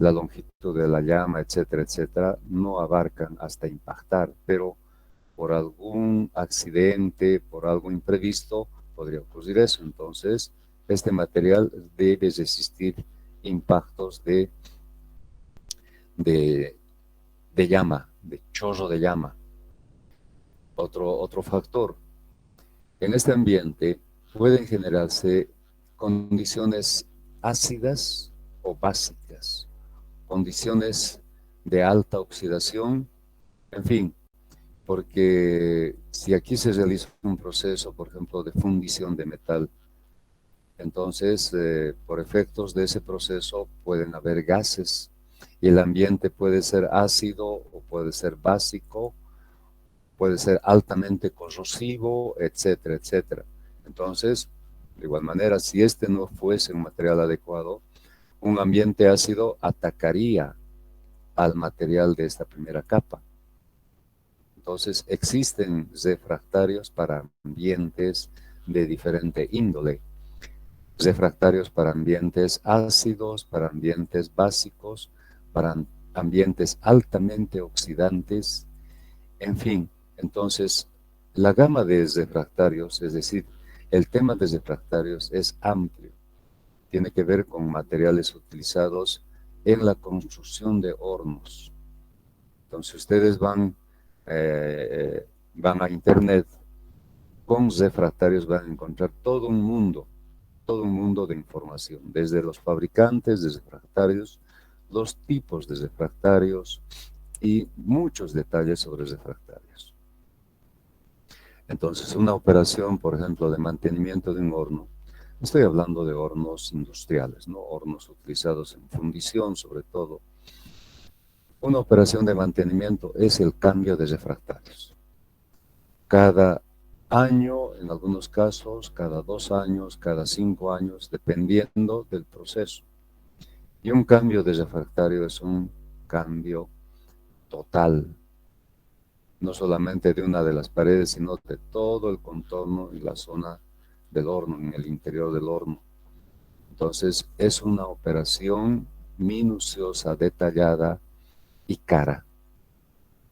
la longitud de la llama, etcétera, etcétera, no abarcan hasta impactar, pero por algún accidente, por algo imprevisto, podría ocurrir eso. Entonces, este material debe resistir impactos de, de llama, de chorro de llama. Otro factor, en este ambiente pueden generarse condiciones ácidas o básicas, condiciones de alta oxidación, en fin, porque si aquí se realiza un proceso, por ejemplo, de fundición de metal, entonces por efectos de ese proceso pueden haber gases y el ambiente puede ser ácido o puede ser básico, puede ser altamente corrosivo, etcétera, etcétera. Entonces, de igual manera, si este no fuese un material adecuado, un ambiente ácido atacaría al material de esta primera capa. Entonces, existen refractarios para ambientes de diferente índole, refractarios para ambientes ácidos, para ambientes básicos, para ambientes altamente oxidantes, en fin. Entonces, la gama de refractarios, es decir, el tema de refractarios es amplio. Tiene que ver con materiales utilizados en la construcción de hornos. Entonces, ustedes van a internet, con refractarios van a encontrar todo un mundo de información, desde los fabricantes de refractarios, los tipos de refractarios y muchos detalles sobre refractarios. Entonces, una operación, por ejemplo, de mantenimiento de un horno, estoy hablando de hornos industriales, ¿no? Hornos utilizados en fundición, sobre todo. Una operación de mantenimiento es el cambio de refractarios. Cada año, en algunos casos, cada 2 años, cada 5 años, dependiendo del proceso. Y un cambio de refractario es un cambio total, no solamente de una de las paredes, sino de todo el contorno y la zona del horno, en el interior del horno. Entonces, es una operación minuciosa, detallada y cara,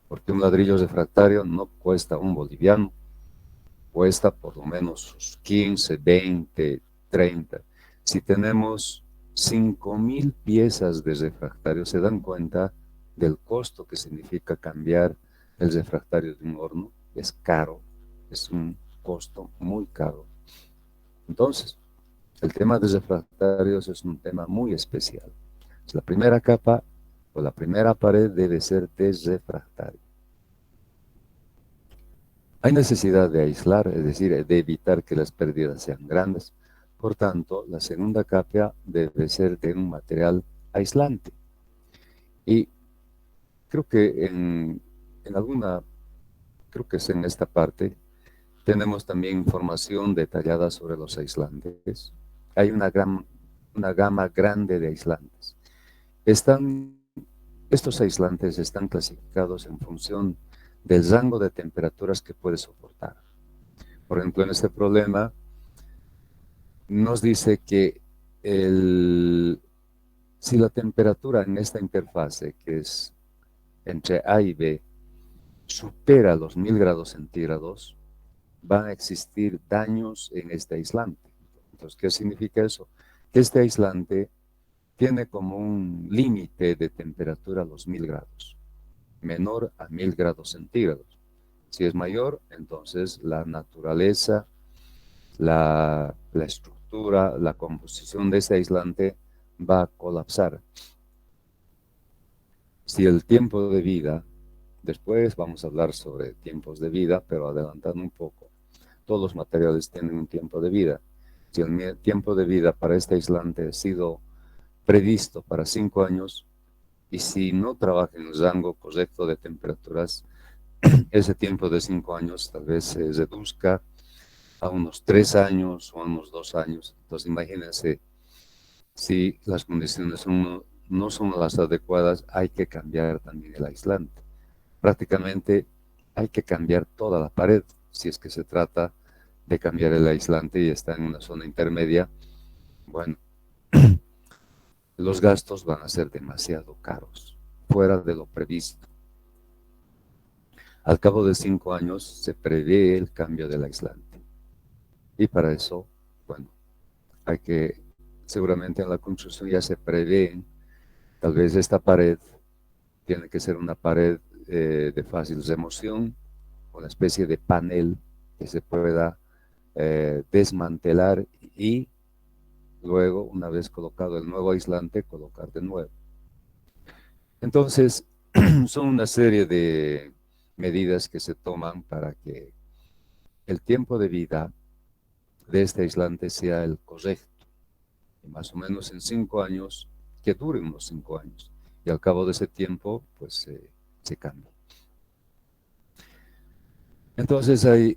porque un ladrillo refractario no cuesta un boliviano, cuesta por lo menos sus 15, 20, 30. Si tenemos 5.000 piezas de refractario, se dan cuenta del costo que significa cambiar el refractario de un horno. Es caro, es un costo muy caro. Entonces, el tema de refractarios es un tema muy especial. La primera capa o la primera pared debe ser de refractario. Hay necesidad de aislar, es decir, de evitar que las pérdidas sean grandes. Por tanto, la segunda capa debe ser de un material aislante. Y creo que creo que es en esta parte, tenemos también información detallada sobre los aislantes. Hay una gama grande de aislantes. Estos aislantes están clasificados en función del rango de temperaturas que puede soportar. Por ejemplo, en este problema nos dice que si la temperatura en esta interfase, que es entre A y B, supera los 1000 °C, van a existir daños en este aislante. Entonces, ¿qué significa eso? Que este aislante tiene como un límite de temperatura a los 1000 grados, menor a 1000 °C. Si es mayor, entonces la naturaleza, la estructura, la composición de ese aislante va a colapsar. Si el tiempo de vida, después vamos a hablar sobre tiempos de vida, pero adelantando un poco, todos los materiales tienen un tiempo de vida. Si el tiempo de vida para este aislante ha sido previsto para 5 años, y si no trabaja en el rango correcto de temperaturas, ese tiempo de 5 años tal vez se reduzca a unos 3 años o a unos 2 años. Entonces imagínense, si las condiciones no son las adecuadas, hay que cambiar también el aislante. Prácticamente hay que cambiar toda la pared, si es que se trata de cambiar el aislante y está en una zona intermedia. Bueno, los gastos van a ser demasiado caros, fuera de lo previsto. Al cabo de 5 años se prevé el cambio del aislante. Y para eso, bueno, hay que, seguramente en la construcción ya se prevé, tal vez esta pared tiene que ser una pared de fácil remoción, una especie de panel que se pueda desmantelar y luego, una vez colocado el nuevo aislante, colocar de nuevo. Entonces, son una serie de medidas que se toman para que el tiempo de vida de este aislante sea el correcto. Y más o menos en 5 años, que dure unos 5 años. Y al cabo de ese tiempo, pues se cambia. Entonces hay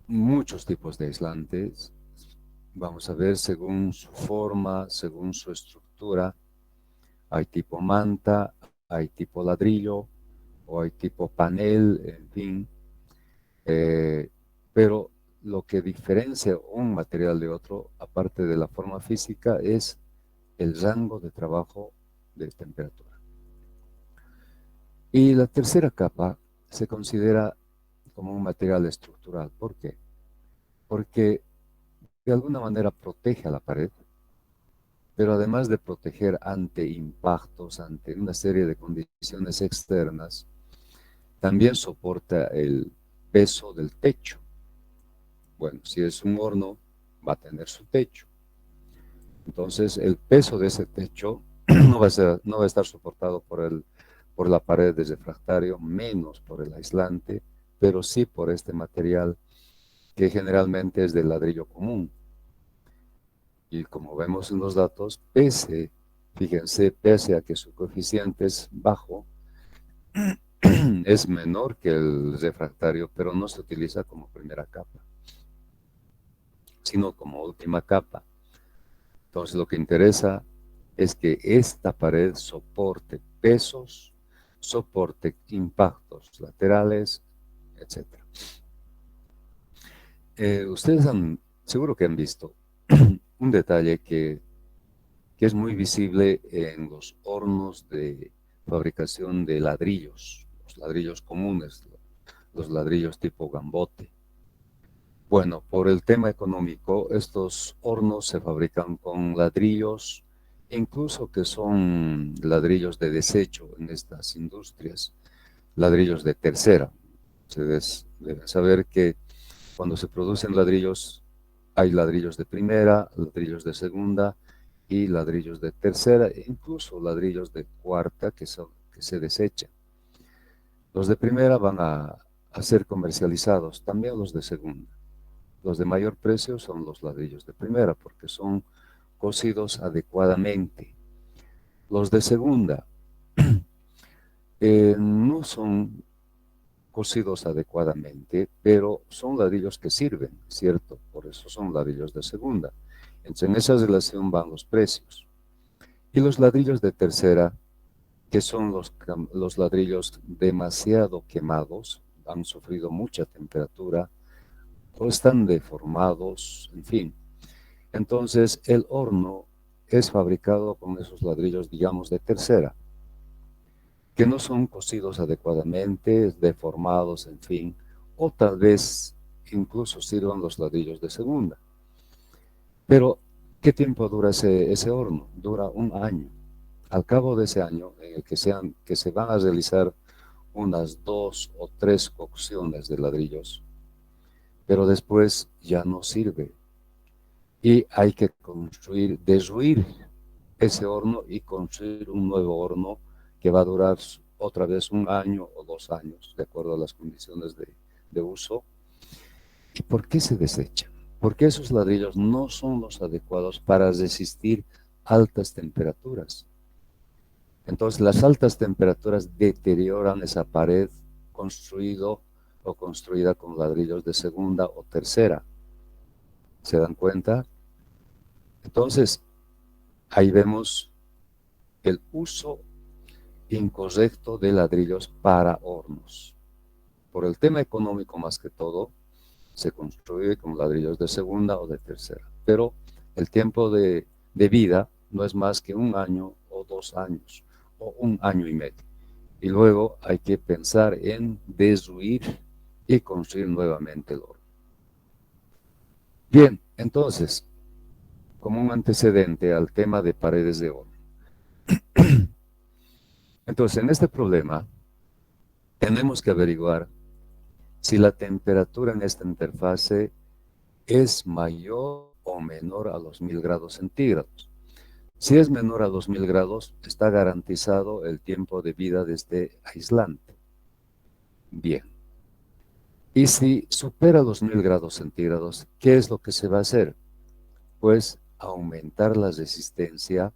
muchos tipos de aislantes. Vamos a ver según su forma, según su estructura. Hay tipo manta, hay tipo ladrillo, o hay tipo panel, en fin. Pero lo que diferencia un material de otro, aparte de la forma física, es el rango de trabajo de temperatura. Y la tercera capa se considera como un material estructural. ¿Por qué? Porque de alguna manera protege a la pared, pero además de proteger ante impactos, ante una serie de condiciones externas, también soporta el peso del techo. Bueno, si es un horno, va a tener su techo. Entonces, el peso de ese techo no va a estar soportado por la pared de refractario, menos por el aislante, pero sí por este material que generalmente es de ladrillo común. Y como vemos en los datos, fíjense, pese a que su coeficiente es bajo, es menor que el refractario, pero no se utiliza como primera capa, sino como última capa. Entonces lo que interesa es que esta pared soporte pesos, soporte impactos laterales, etc. Ustedes seguro que han visto un detalle que es muy visible en los hornos de fabricación de ladrillos, los ladrillos comunes, los ladrillos tipo gambote. Bueno, por el tema económico, estos hornos se fabrican con ladrillos, incluso que son ladrillos de desecho en estas industrias, ladrillos de tercera. Ustedes deben saber que cuando se producen ladrillos, hay ladrillos de primera, ladrillos de segunda y ladrillos de tercera, e incluso ladrillos de cuarta que se desechan. Los de primera van a ser comercializados, también los de segunda. Los de mayor precio son los ladrillos de primera porque son cocidos adecuadamente. Los de segunda no son cocidos adecuadamente, pero son ladrillos que sirven, ¿cierto? Por eso son ladrillos de segunda. Entonces, en esa relación van los precios. Y los ladrillos de tercera, que son los ladrillos demasiado quemados, han sufrido mucha temperatura, o están deformados, en fin. Entonces, el horno es fabricado con esos ladrillos, digamos, de tercera, que no son cocidos adecuadamente, deformados, en fin, o tal vez incluso sirvan los ladrillos de segunda. Pero, ¿qué tiempo dura ese horno? Dura un año. Al cabo de ese año, en el que se van a realizar unas 2 o 3 cocciones de ladrillos, pero después ya no sirve. Y hay que derruir ese horno y construir un nuevo horno que va a durar otra vez un año o 2 años, de acuerdo a las condiciones de uso. ¿Y por qué se desechan? Porque esos ladrillos no son los adecuados para resistir altas temperaturas. Entonces, las altas temperaturas deterioran esa pared construido o construida con ladrillos de segunda o tercera. ¿Se dan cuenta? Entonces, ahí vemos el uso incorrecto de ladrillos para hornos. Por el tema económico más que todo, se construye con ladrillos de segunda o de tercera. Pero el tiempo de vida no es más que 1 año o 2 años o 1 año y medio. Y luego hay que pensar en destruir y construir nuevamente el horno. Bien, entonces, como un antecedente al tema de paredes de horno. Entonces, en este problema, tenemos que averiguar si la temperatura en esta interfase es mayor o menor a los 1000 grados centígrados. Si es menor a 2000 grados, está garantizado el tiempo de vida de este aislante. Bien. Y si supera los 1000 grados centígrados, ¿qué es lo que se va a hacer? Pues aumentar la resistencia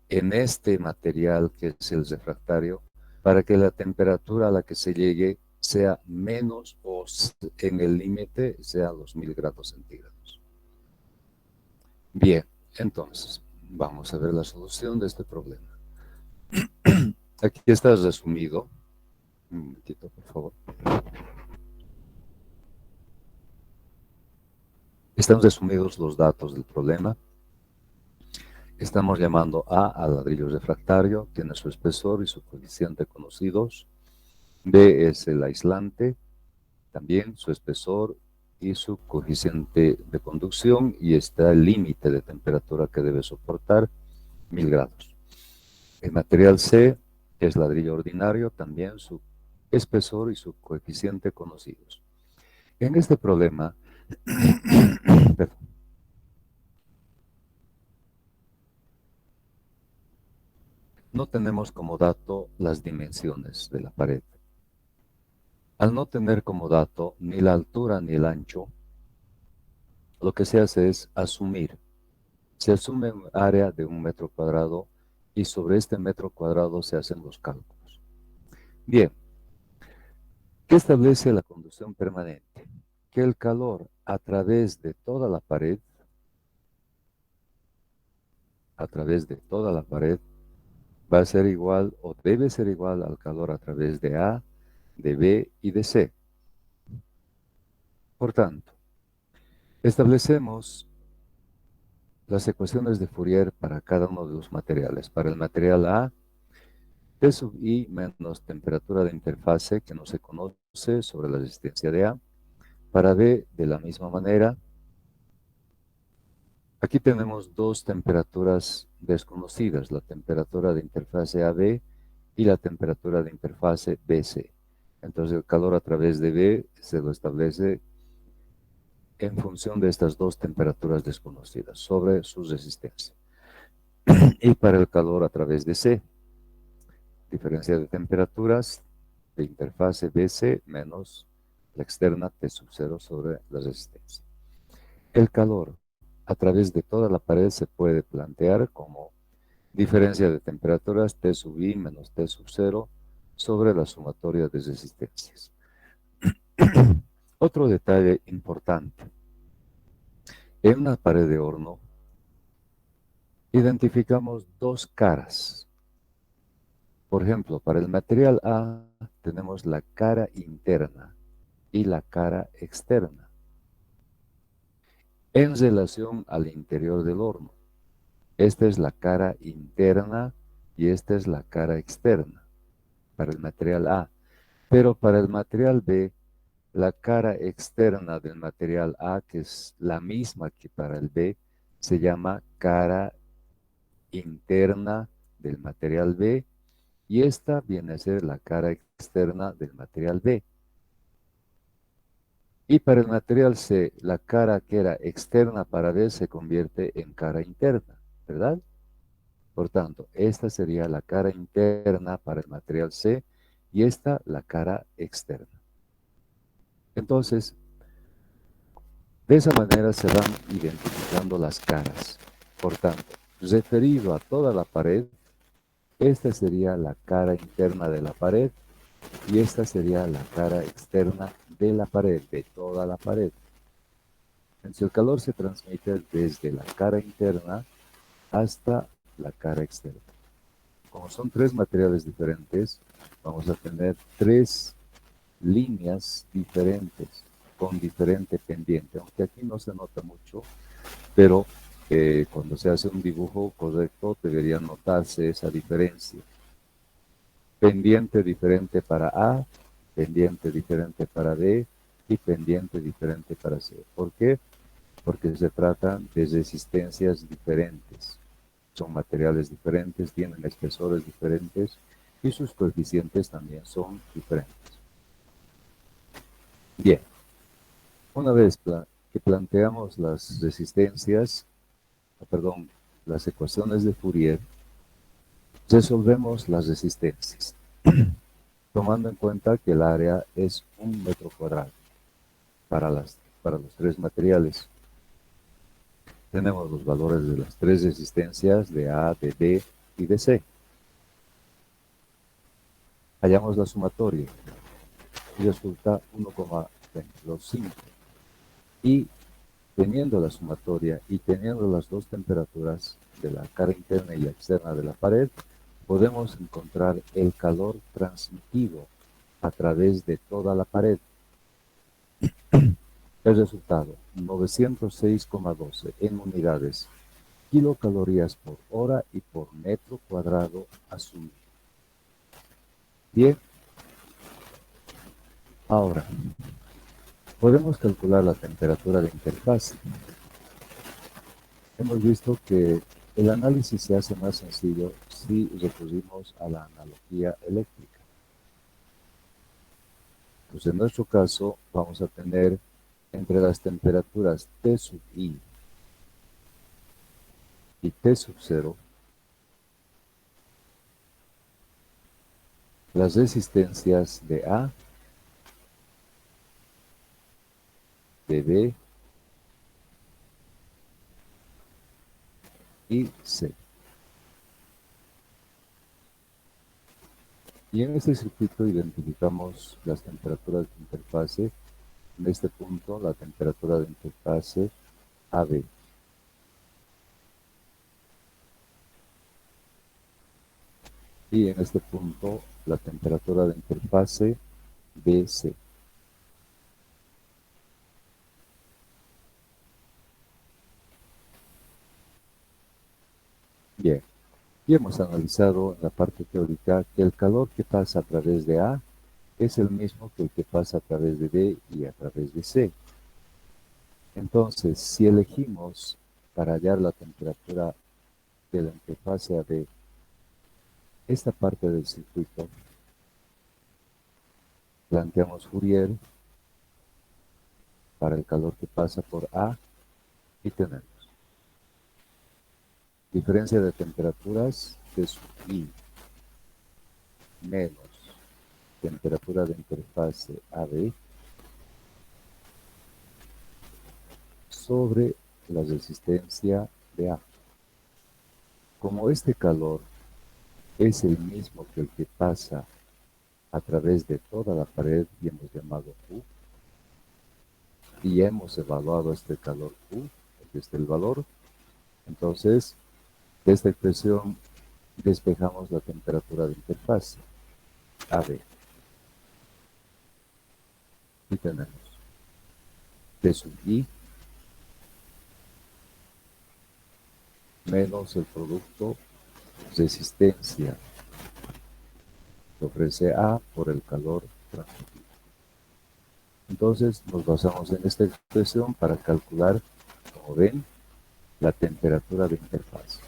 en este material que es el refractario para que la temperatura a la que se llegue sea menos o en el límite sea los 1000 grados centígrados. Bien, entonces vamos a ver la solución de este problema. Aquí está resumido. Un momentito, por favor. Están resumidos los datos del problema. Estamos llamando A al ladrillo refractario, tiene su espesor y su coeficiente conocidos. B es el aislante, también su espesor y su coeficiente de conducción, y está el límite de temperatura que debe soportar, 1000 grados. El material C es ladrillo ordinario, también su espesor y su coeficiente conocidos. En este problema, no tenemos como dato las dimensiones de la pared. Al no tener como dato ni la altura ni el ancho, lo que se hace es asumir. Se asume un área de 1 metro cuadrado y sobre este metro cuadrado se hacen los cálculos. Bien, ¿qué establece la conducción permanente? Que el calor a través de toda la pared, va a ser igual o debe ser igual al calor a través de A, de B y de C. Por tanto, establecemos las ecuaciones de Fourier para cada uno de los materiales. Para el material A, T sub I menos temperatura de interfase que no se conoce sobre la resistencia de A. Para B, de la misma manera, aquí tenemos dos temperaturas desconocidas, la temperatura de interfase AB y la temperatura de interfase BC. Entonces el calor a través de B se lo establece en función de estas dos temperaturas desconocidas sobre su resistencia. Y para el calor a través de C, diferencia de temperaturas de interfase BC menos la externa T sub 0 sobre la resistencia. El calor a través de toda la pared se puede plantear como diferencia de temperaturas T sub I menos T sub 0 sobre la sumatoria de resistencias. Otro detalle importante. En una pared de horno identificamos dos caras. Por ejemplo, para el material A tenemos la cara interna y la cara externa en relación al interior del horno. Esta es la cara interna y esta es la cara externa para el material A. Pero para el material B, la cara externa del material A, que es la misma que para el B, se llama cara interna del material B, y esta viene a ser la cara externa del material B. Y para el material C, la cara que era externa para B se convierte en cara interna, ¿verdad? Por tanto, esta sería la cara interna para el material C y esta la cara externa. Entonces, de esa manera se van identificando las caras. Por tanto, referido a toda la pared, esta sería la cara interna de la pared y esta sería la cara externa de la pared, de toda la pared. Entonces, el calor se transmite desde la cara interna hasta la cara externa. Como son tres materiales diferentes, vamos a tener tres líneas diferentes con diferente pendiente, aunque aquí no se nota mucho, pero Cuando se hace un dibujo correcto, debería notarse esa diferencia. Pendiente diferente para A, pendiente diferente para B y pendiente diferente para C. ¿Por qué? Porque se trata de resistencias diferentes. Son materiales diferentes, tienen espesores diferentes y sus coeficientes también son diferentes. Bien, una vez que planteamos las resistencias, las ecuaciones de Fourier, resolvemos las resistencias, tomando en cuenta que el área es 1 metro cuadrado para los tres materiales. Tenemos los valores de las tres resistencias de A, de B y de C. Hallamos la sumatoria y resulta 1,25. Y teniendo la sumatoria y teniendo las dos temperaturas de la cara interna y la externa de la pared, podemos encontrar el calor transmitido a través de toda la pared. El resultado, 906,12 en unidades, kilocalorías por hora y por metro cuadrado asumido. Bien, ahora podemos calcular la temperatura de interfaz. Hemos visto que el análisis se hace más sencillo si recurrimos a la analogía eléctrica. Pues en nuestro caso vamos a tener entre las temperaturas T sub I y T sub 0 las resistencias de A, de B y C. Y en este circuito identificamos las temperaturas de interfase. En este punto, la temperatura de interfase AB. Y en este punto, la temperatura de interfase BC. Bien, y hemos analizado en la parte teórica que el calor que pasa a través de A es el mismo que el que pasa a través de B y a través de C. Entonces, si elegimos para hallar la temperatura de la interfase AB esta parte del circuito, planteamos Fourier para el calor que pasa por A y tenemos diferencia de temperaturas T sub I menos temperatura de interfase AB sobre la resistencia de A. Como este calor es el mismo que el que pasa a través de toda la pared y hemos llamado Q, y hemos evaluado este calor Q, aquí está el valor, entonces de esta expresión despejamos la temperatura de interfase AB y tenemos T sub I menos el producto resistencia que ofrece A por el calor transmitido. Entonces nos basamos en esta expresión para calcular, como ven, la temperatura de interfaz.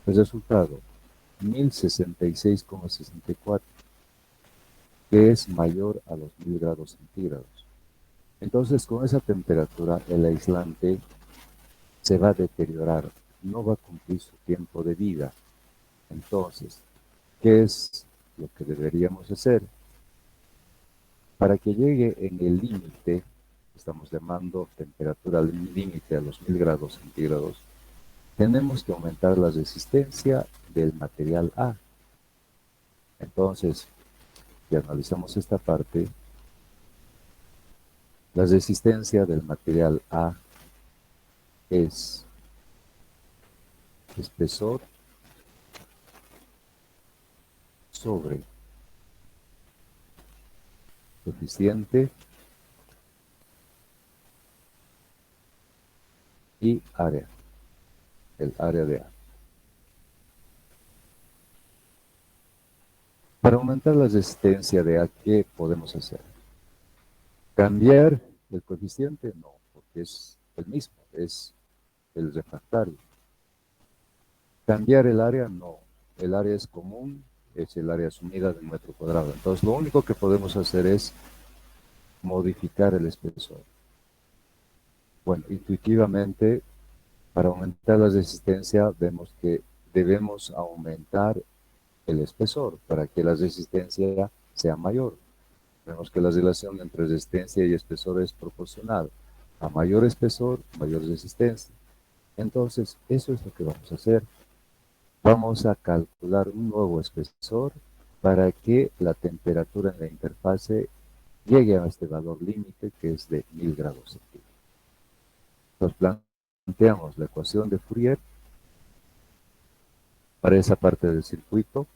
El resultado, 1066,64, que es mayor a los 1000 grados centígrados. Entonces, con esa temperatura, el aislante se va a deteriorar, no va a cumplir su tiempo de vida. Entonces, ¿qué es lo que deberíamos hacer? Para que llegue en el límite, estamos llamando temperatura límite a los 1000 grados centígrados, tenemos que aumentar la resistencia del material A. Entonces, si analizamos esta parte, la resistencia del material A es espesor sobre coeficiente y área. el área de A. Para aumentar la resistencia de A, ¿qué podemos hacer? ¿Cambiar el coeficiente? No, porque es el mismo, es el refractario. ¿Cambiar el área? No, el área es común, es el área asumida del metro cuadrado. Entonces, lo único que podemos hacer es modificar el espesor. Bueno, intuitivamente, para aumentar la resistencia, vemos que debemos aumentar el espesor para que la resistencia sea mayor. Vemos que la relación entre resistencia y espesor es proporcional. A mayor espesor, mayor resistencia. Entonces, eso es lo que vamos a hacer. Vamos a calcular un nuevo espesor para que la temperatura en la interfase llegue a este valor límite que es de 1000 grados centígrados. Entonces, planteamos la ecuación de Fourier para esa parte del circuito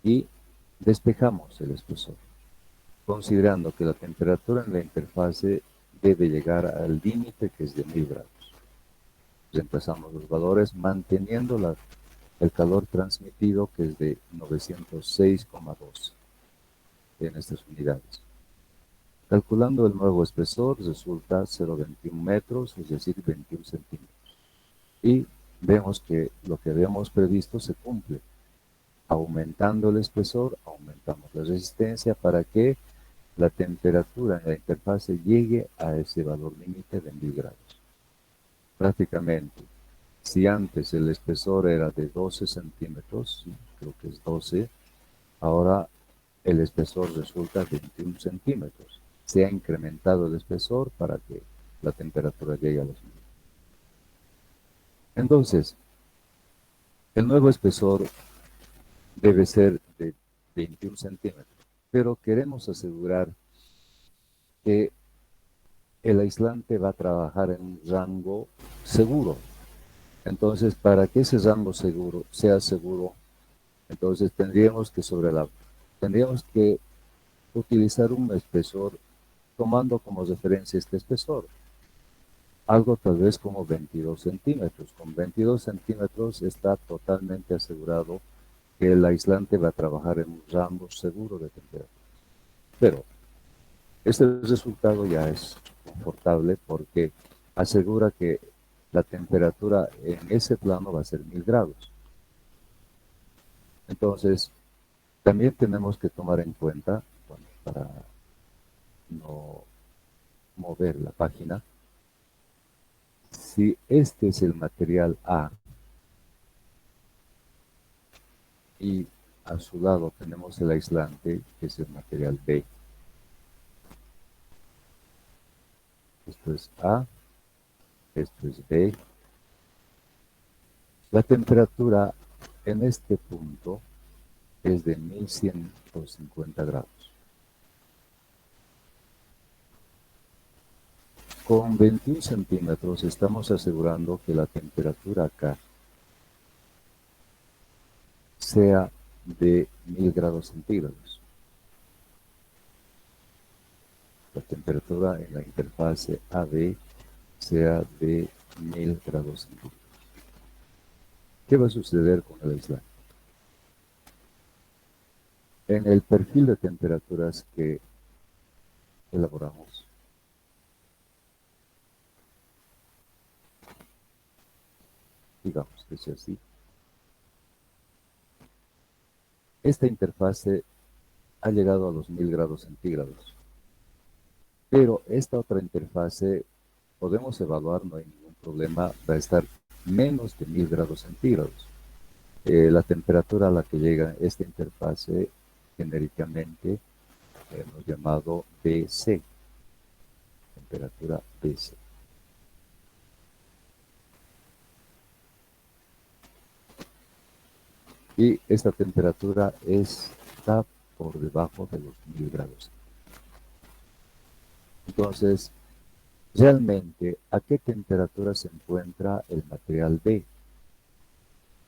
y despejamos el espesor, considerando que la temperatura en la interfase debe llegar al límite que es de 1000 grados. Reemplazamos los valores manteniendo el calor transmitido que es de 906,12 en estas unidades. Calculando el nuevo espesor resulta 0,21 metros, es decir, 21 centímetros. Y vemos que lo que habíamos previsto se cumple. Aumentando el espesor, aumentamos la resistencia para que la temperatura en la interfase llegue a ese valor límite de 1000 grados. Prácticamente, si antes el espesor era de 12 centímetros, creo que es 12, ahora el espesor resulta 21 centímetros. Se ha incrementado el espesor para que la temperatura llegue a los 1000. Entonces, el nuevo espesor debe ser de 21 centímetros, pero queremos asegurar que el aislante va a trabajar en un rango seguro. Entonces, para que ese rango seguro sea seguro, entonces tendríamos que utilizar un espesor tomando como referencia este espesor. Algo tal vez como 22 centímetros. Con 22 centímetros está totalmente asegurado que el aislante va a trabajar en un rango seguro de temperatura. Pero este resultado ya es confortable porque asegura que la temperatura en ese plano va a ser 1000 grados. Entonces, también tenemos que tomar en cuenta, bueno, para no mover la página, si este es el material A y a su lado tenemos el aislante, que es el material B. Esto es A, esto es B. La temperatura en este punto es de 1150 grados. Con 21 centímetros estamos asegurando que la temperatura acá sea de 1000 grados centígrados. La temperatura en la interfase AB sea de 1000 grados centígrados. ¿Qué va a suceder con el aislante? En el perfil de temperaturas que elaboramos, digamos que sea así, esta interfase ha llegado a los 1000 grados centígrados. Pero esta otra interfase podemos evaluar, no hay ningún problema, va a estar menos de 1000 grados centígrados. La temperatura a la que llega esta interfase genéricamente hemos llamado BC, temperatura BC. Y esta temperatura está por debajo de los 1000 grados. Entonces, realmente, ¿a qué temperatura se encuentra el material B?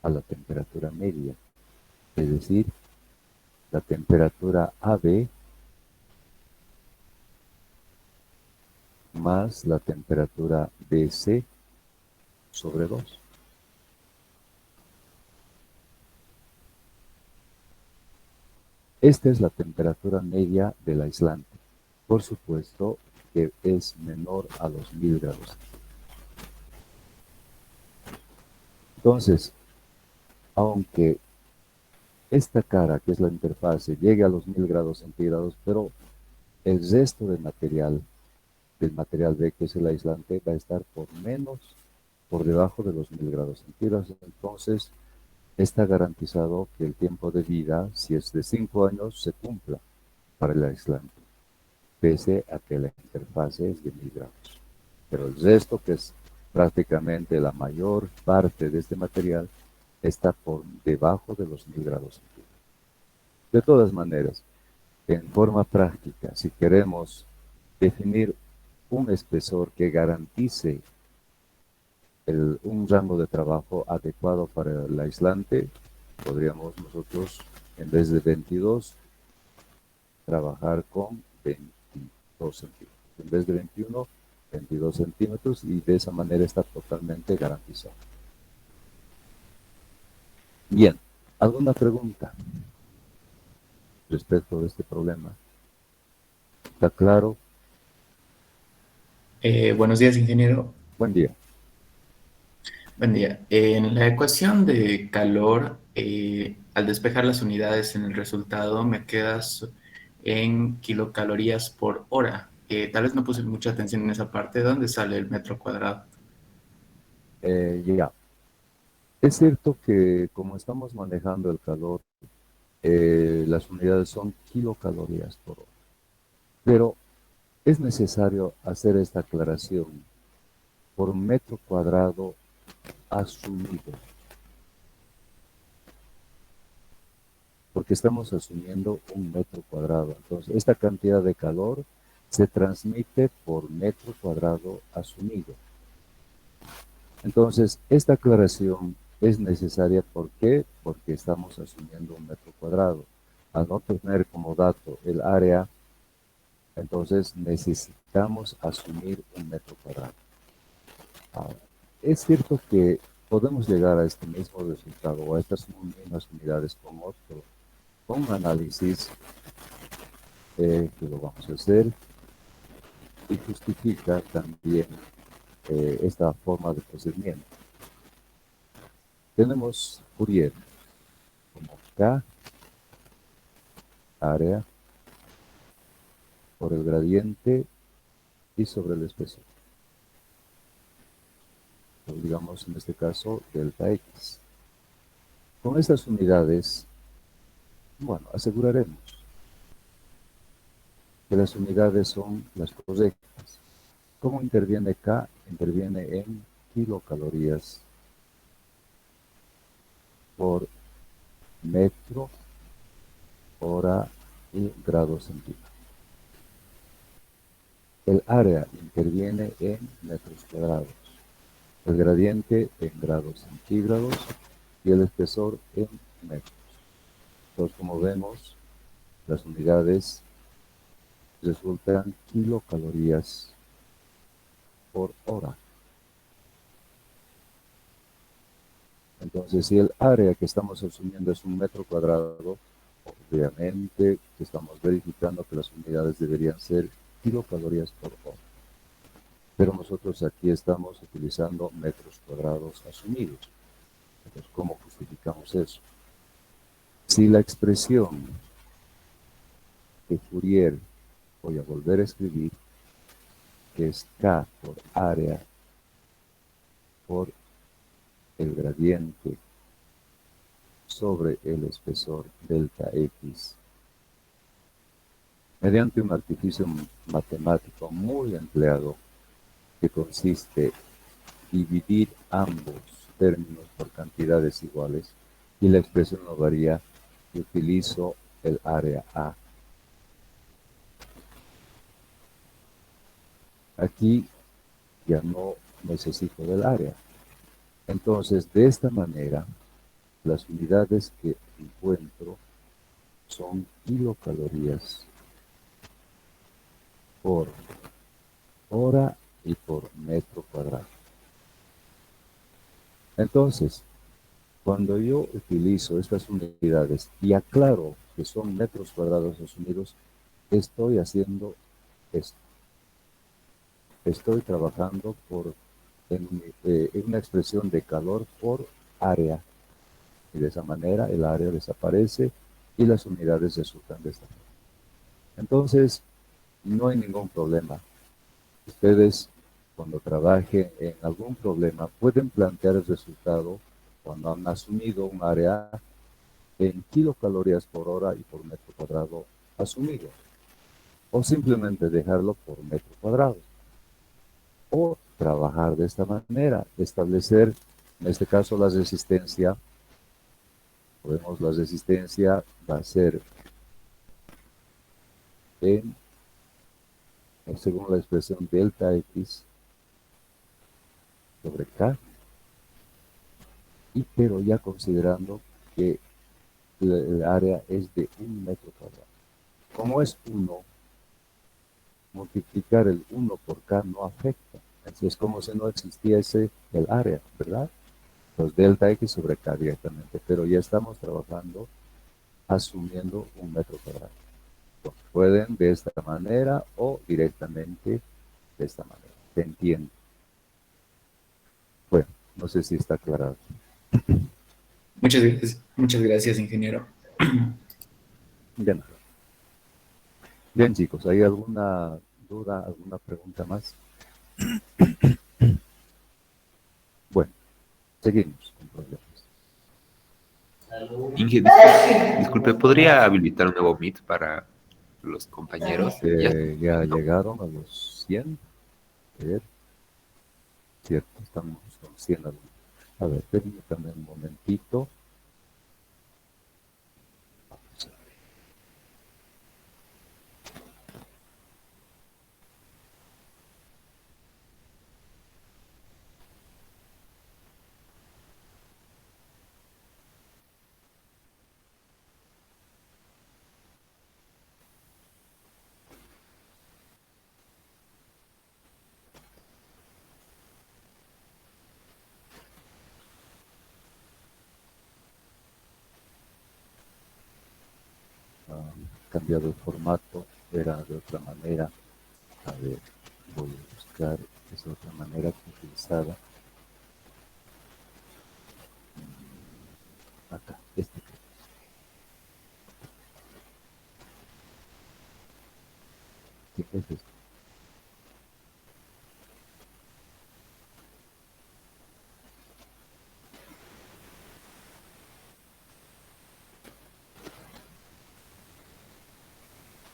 A la temperatura media, es decir, la temperatura AB más la temperatura BC sobre 2. Esta es la temperatura media del aislante. Por supuesto que es menor a los 1000 grados. Entonces, aunque esta cara, que es la interfase, llegue a los 1000 grados centígrados, pero el resto del material B, que es el aislante, va a estar por debajo de los 1000 grados centígrados. Entonces, está garantizado que el tiempo de vida, si es de 5 años, se cumpla para el aislante, pese a que la interfase es de 1000 grados. Pero el resto, que es prácticamente la mayor parte de este material, está por debajo de los 1000 grados centígrados. De todas maneras, en forma práctica, si queremos definir un espesor que garantice un rango de trabajo adecuado para el aislante, podríamos nosotros, en vez de 22, trabajar con 22 centímetros. En vez de 21, 22 centímetros, y de esa manera está totalmente garantizado. Bien, ¿alguna pregunta respecto de este problema? ¿Está claro? Buenos días, ingeniero. Buen día. Buen día. En la ecuación de calor, al despejar las unidades en el resultado, me quedas en kilocalorías por hora. Tal vez no puse mucha atención en esa parte. ¿De dónde sale el metro cuadrado? Ya. Es cierto que como estamos manejando el calor, las unidades son kilocalorías por hora, pero es necesario hacer esta aclaración por metro cuadrado asumido, porque estamos asumiendo un metro cuadrado. Entonces, esta cantidad de calor se transmite por metro cuadrado asumido. Entonces, esta aclaración es necesaria. ¿Por qué? Porque estamos asumiendo un metro cuadrado. Al no tener como dato el área, entonces necesitamos asumir un metro cuadrado. Ahora, es cierto que podemos llegar a este mismo resultado o a estas mismas unidades con un análisis que lo vamos a hacer, y justifica también esta forma de procedimiento. Tenemos Fourier como K, área, por el gradiente y sobre el espesor. O digamos en este caso delta X. Con estas unidades, bueno, aseguraremos que las unidades son las correctas. ¿Cómo interviene K? Interviene en kilocalorías por metro, hora y grados centígrados. El área interviene en metros cuadrados, el gradiente en grados centígrados y el espesor en metros. Entonces, como vemos, las unidades resultan kilocalorías por hora. Entonces, si el área que estamos asumiendo es un metro cuadrado, obviamente que estamos verificando que las unidades deberían ser kilocalorías por hora. Pero nosotros aquí estamos utilizando metros cuadrados asumidos. Entonces, ¿cómo justificamos eso? Si la expresión de Fourier, voy a volver a escribir, que es K por área por el gradiente sobre el espesor delta X, mediante un artificio matemático muy empleado, que consiste en dividir ambos términos por cantidades iguales, y la expresión no varía, y utilizo el área A. Aquí ya no necesito del área. Entonces, de esta manera, las unidades que encuentro son kilocalorías por hora y por metro cuadrado. Entonces, cuando yo utilizo estas unidades y aclaro que son metros cuadrados asumidos, estoy haciendo esto. Estoy trabajando en una expresión de calor por área. Y de esa manera el área desaparece y las unidades resultan de esta manera. Entonces, no hay ningún problema. Ustedes, cuando trabajen en algún problema, pueden plantear el resultado cuando han asumido un área en kilocalorías por hora y por metro cuadrado asumido. O simplemente dejarlo por metro cuadrado. O trabajar de esta manera, establecer, en este caso, la resistencia. Podemos, la resistencia va a ser según la expresión delta X sobre K, pero ya considerando que el área es de 1 metro cuadrado. Como es 1, multiplicar el 1 por K no afecta. Así es como si no existiese el área, ¿verdad? Pues delta X sobre K directamente, pero ya estamos trabajando asumiendo 1 metro cuadrado. Entonces, pueden de esta manera o directamente de esta manera. ¿Se entiende? Bueno, no sé si está aclarado. Muchas gracias, ingeniero. Bien. Bien, chicos, ¿hay alguna duda, alguna pregunta más? Bueno, seguimos con problemas. Inge, disculpe, ¿podría habilitar un nuevo Meet para los compañeros? Ya llegaron a los 100. A ver, cierto, estamos con 100 alumnos. A ver, permítanme un momentito. Vamos a ver. Cambiado el formato, era de otra manera. A ver, voy a buscar esa otra manera que utilizaba. Acá, este. ¿Qué es esto?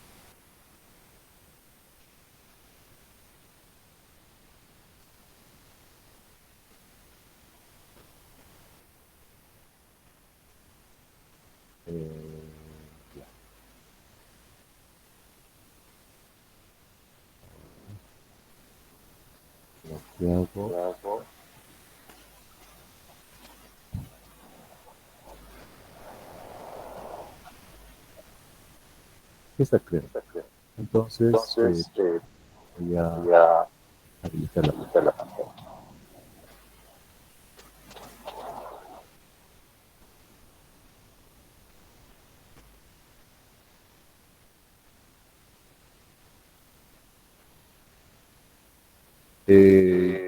Ya. Lo que hago, está claro. Entonces, voy a habilitar la pantalla.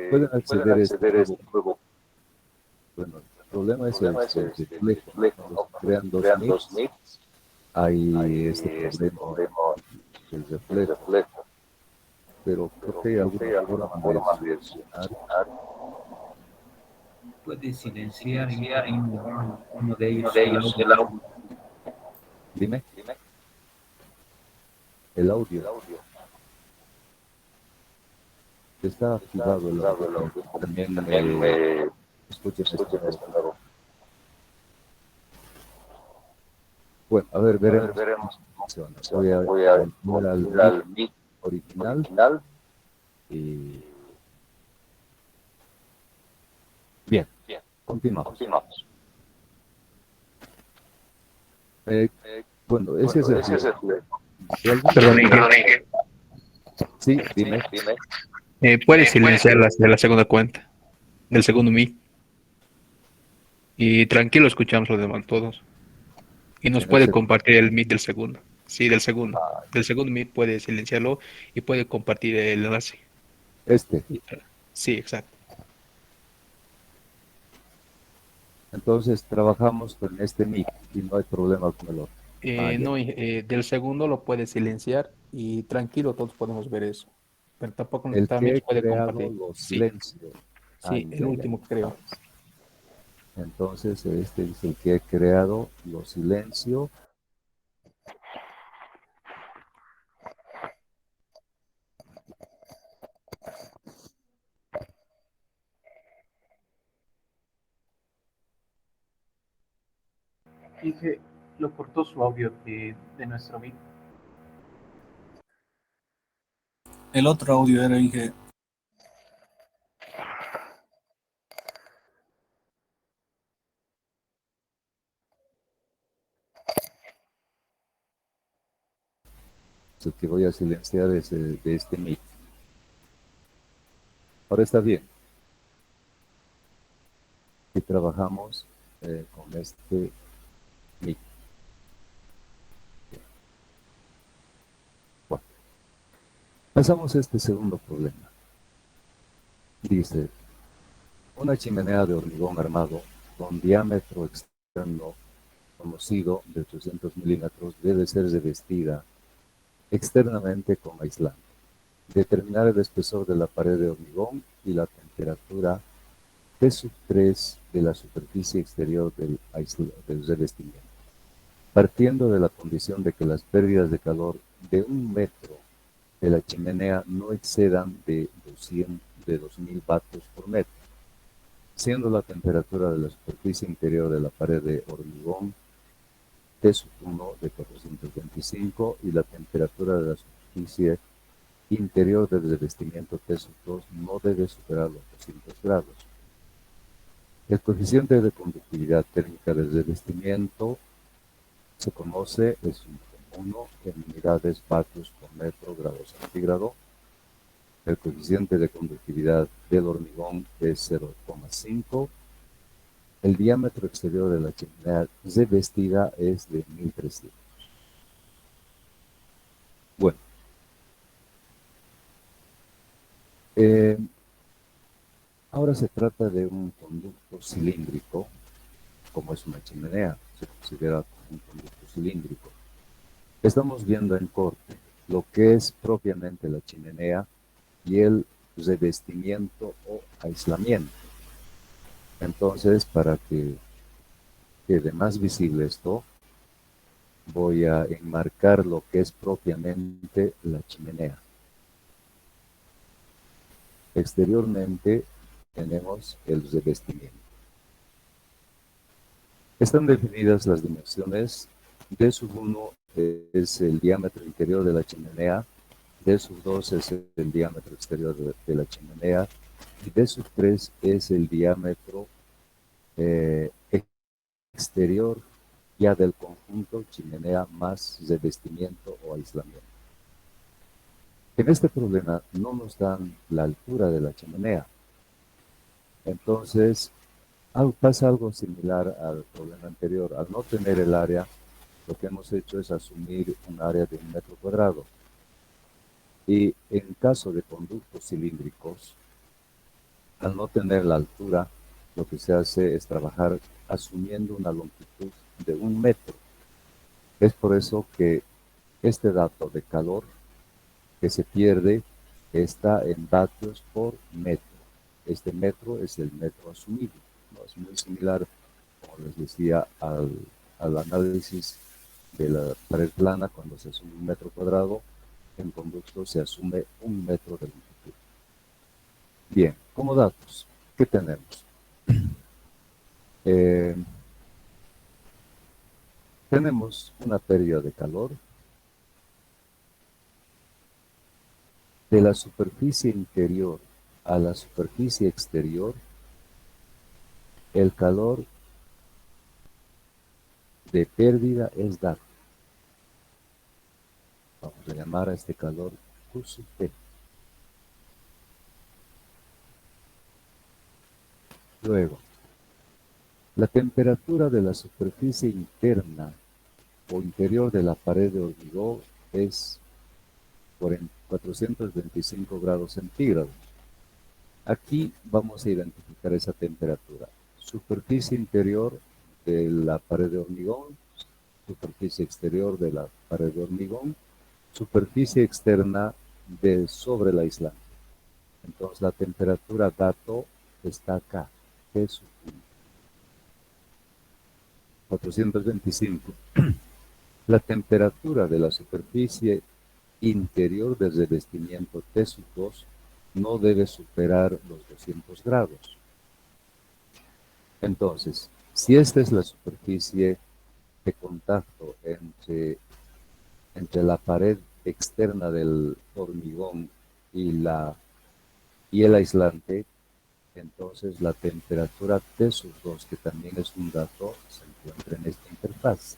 Pueden acceder a este nuevo. Bueno, el problema es el reflejo. Cuando se crean dos meets, hay este problema del reflejo. Pero creo que hay alguna forma de solucionar. Puede silenciar uno de ellos el audio. Dime. El audio. Está activado el audio. También me escuchen esto. Bueno, a ver, veremos. Voy a volver al mic original. Y... Bien, continuamos. Bueno, ese es el juego. Perdón, Inge. Sí, dime. Puedes silenciar de la segunda cuenta, del segundo mic. Y tranquilo, escuchamos los demás todos. Y nos En puede ese- compartir el Meet del segundo. Sí, del segundo. ah, Del segundo Meet puede silenciarlo y puede compartir el enlace. este. Sí, exacto. Entonces trabajamos con este mic y no hay problema con el otro. Ah, ya. No, del segundo lo puede silenciar y tranquilo, todos podemos ver eso. Pero tampoco El que también he se puede creado compartir. lo Sí, silencio. sí, Ay, el ay, ay. último creo. Entonces este es el que he creado lo silencio. Dije, lo cortó su audio de nuestro amigo. El otro audio era Inge. El que voy a silenciar es de este mic. Ahora está bien. Y trabajamos con este mic. Bueno, pasamos a este segundo problema. Dice, una chimenea de hormigón armado con diámetro externo conocido de 800 milímetros debe ser revestida externamente con aislante. Determinar el espesor de la pared de hormigón y la temperatura T3 de la superficie exterior del revestimiento, partiendo de la condición de que las pérdidas de calor de 1 metro de la chimenea no excedan de 2000 vatios por metro, siendo la temperatura de la superficie interior de la pared de hormigón T1 de 425 y la temperatura de la superficie interior del revestimiento T2 no debe superar los 200 grados. El coeficiente de conductividad térmica del revestimiento se conoce, es 1 en unidades vatios por metro grado centígrado. El coeficiente de conductividad del hormigón es 0,5. El diámetro exterior de la chimenea revestida es de 1300. Bueno, eh, ahora se trata de un conducto cilíndrico, como es una chimenea, se considera como un conducto cilíndrico. Estamos viendo en corte lo que es propiamente la chimenea y el revestimiento o aislamiento. Entonces, para que quede más visible esto, voy a enmarcar lo que es propiamente la chimenea. Exteriormente tenemos el revestimiento. Están definidas las dimensiones. D sub 1 es el diámetro interior de la chimenea, D sub 2 es el diámetro exterior de la chimenea y D sub 3 es el diámetro eh, exterior ya del conjunto chimenea más revestimiento o aislamiento. En este problema no nos dan la altura de la chimenea. Entonces, pasa algo similar al problema anterior. Al no tener el área, lo que hemos hecho es asumir un área de 1 metro cuadrado. Y en caso de conductos cilíndricos, al no tener la altura, lo que se hace es trabajar asumiendo una longitud de 1 metro. Es por eso que este dato de calor que se pierde está en vatios por metro. Este metro es el metro asumido, ¿no? Es muy similar, como les decía, al análisis de la pared plana. Cuando se asume 1 metro cuadrado, en conducto se asume 1 metro de longitud. Bien, como datos, ¿qué tenemos? Eh, tenemos una pérdida de calor de la superficie interior a la superficie exterior. El calor de pérdida es dado. Vamos a llamar a este calor Q sub T. Luego, la temperatura de la superficie interna o interior de la pared de hormigón es 425 grados centígrados. Aquí vamos a identificar esa temperatura. Superficie interior de la pared de hormigón, superficie exterior de la pared de hormigón, superficie externa de sobre el aislante. Entonces la temperatura dato está acá, T sub 1. 425. La temperatura de la superficie interior del revestimiento T sub 2 no debe superar los 200 grados. Entonces, si esta es la superficie de contacto entre la pared externa del hormigón y el aislante, entonces la temperatura T sub 2, que también es un dato, se encuentra en esta interfaz,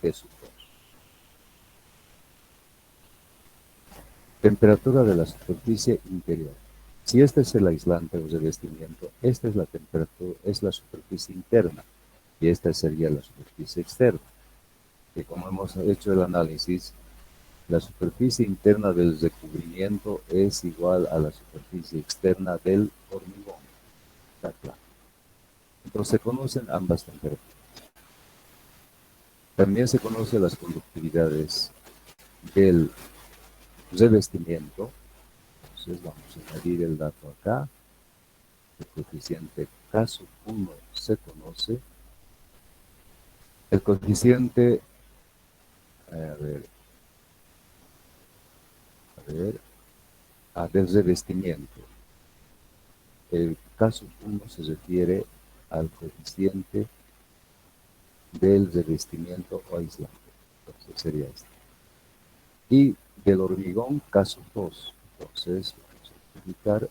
T sub 2. Temperatura de la superficie interior. Si este es el aislante o revestimiento, esta es la temperatura, es la superficie interna, y esta sería la superficie externa. Que como hemos hecho el análisis, la superficie interna del recubrimiento es igual a la superficie externa del hormigón. Está claro. Entonces se conocen ambas temperaturas. También se conocen las conductividades del revestimiento. Entonces vamos a añadir el dato acá. El coeficiente K sub 1 se conoce. El coeficiente, del revestimiento. El K sub 1 se refiere al coeficiente del revestimiento o aislante. Entonces sería este. Y del hormigón K sub 2. Entonces, vamos a explicar,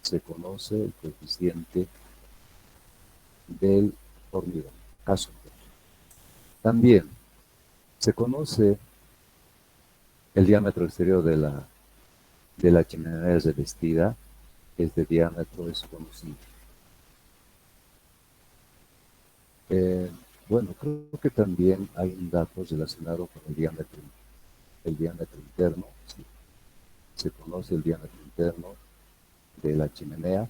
se conoce el coeficiente del hormigón K sub 2. También se conoce el diámetro exterior de la chimenea revestida. Este diámetro es conocido. Bueno, creo que también hay un dato relacionado con el diámetro interno. Sí. Se conoce el diámetro interno de la chimenea.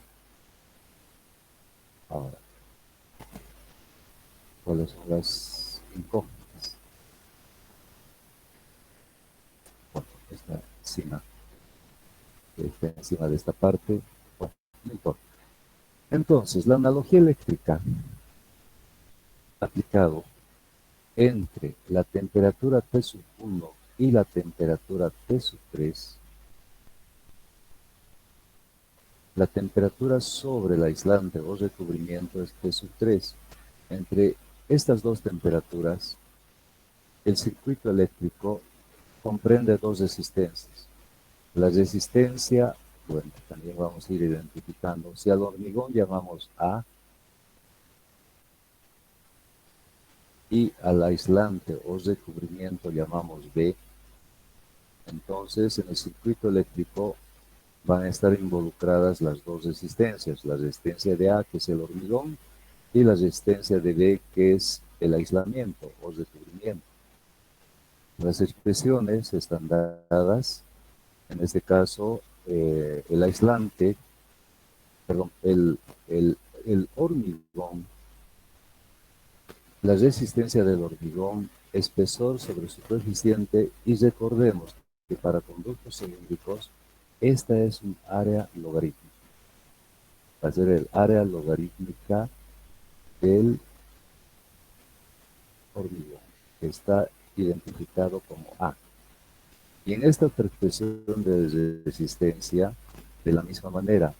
Ahora, ¿cuáles son las incógnitas? Bueno, está encima de esta parte. Bueno, no importa. Entonces, la analogía eléctrica aplicado entre la temperatura T sub 1 y la temperatura T sub 3, la temperatura sobre el aislante o recubrimiento es T sub 3. Entre estas dos temperaturas, el circuito eléctrico comprende dos resistencias. La resistencia, bueno, también vamos a ir identificando. Si al hormigón llamamos A y al aislante o recubrimiento llamamos B, entonces en el circuito eléctrico van a estar involucradas las dos resistencias, la resistencia de A, que es el hormigón, y la resistencia de B, que es el aislamiento o recubrimiento. Las expresiones están dadas, en este caso, el aislante, perdón, el hormigón, la resistencia del hormigón, espesor sobre su coeficiente, y recordemos que para conductos cilíndricos, esta es un área logarítmica. Va a ser el área logarítmica del hormigón, que está identificado como A. Y en esta expresión de resistencia, de la misma manera,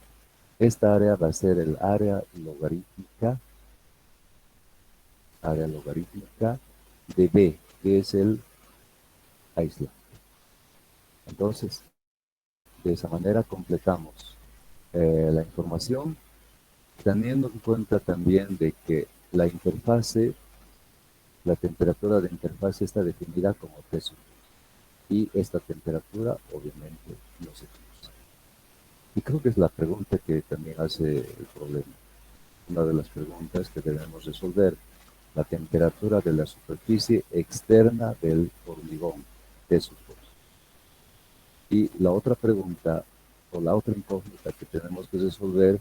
esta área va a ser el área logarítmica de B, que es el aislante. Entonces, de esa manera completamos la información, teniendo en cuenta también de que la interfase, la temperatura de interfase está definida como T sub 2, y esta temperatura obviamente no se conoce. Y creo que es la pregunta que también hace el problema, una de las preguntas que debemos resolver. la temperatura de la superficie externa del hormigón, de sus dos. Y la otra pregunta, o la otra incógnita que tenemos que resolver,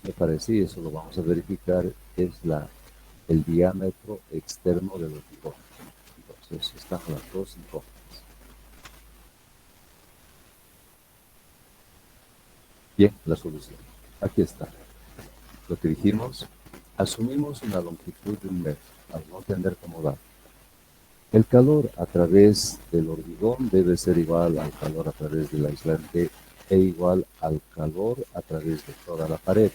me parece, y eso lo vamos a verificar, es el diámetro externo del hormigón. Entonces, están las dos incógnitas. Bien, la solución. Aquí está. Lo que dijimos, asumimos una longitud de 1 metro, al no tener como dato. El calor a través del hormigón debe ser igual al calor a través del aislante e igual al calor a través de toda la pared.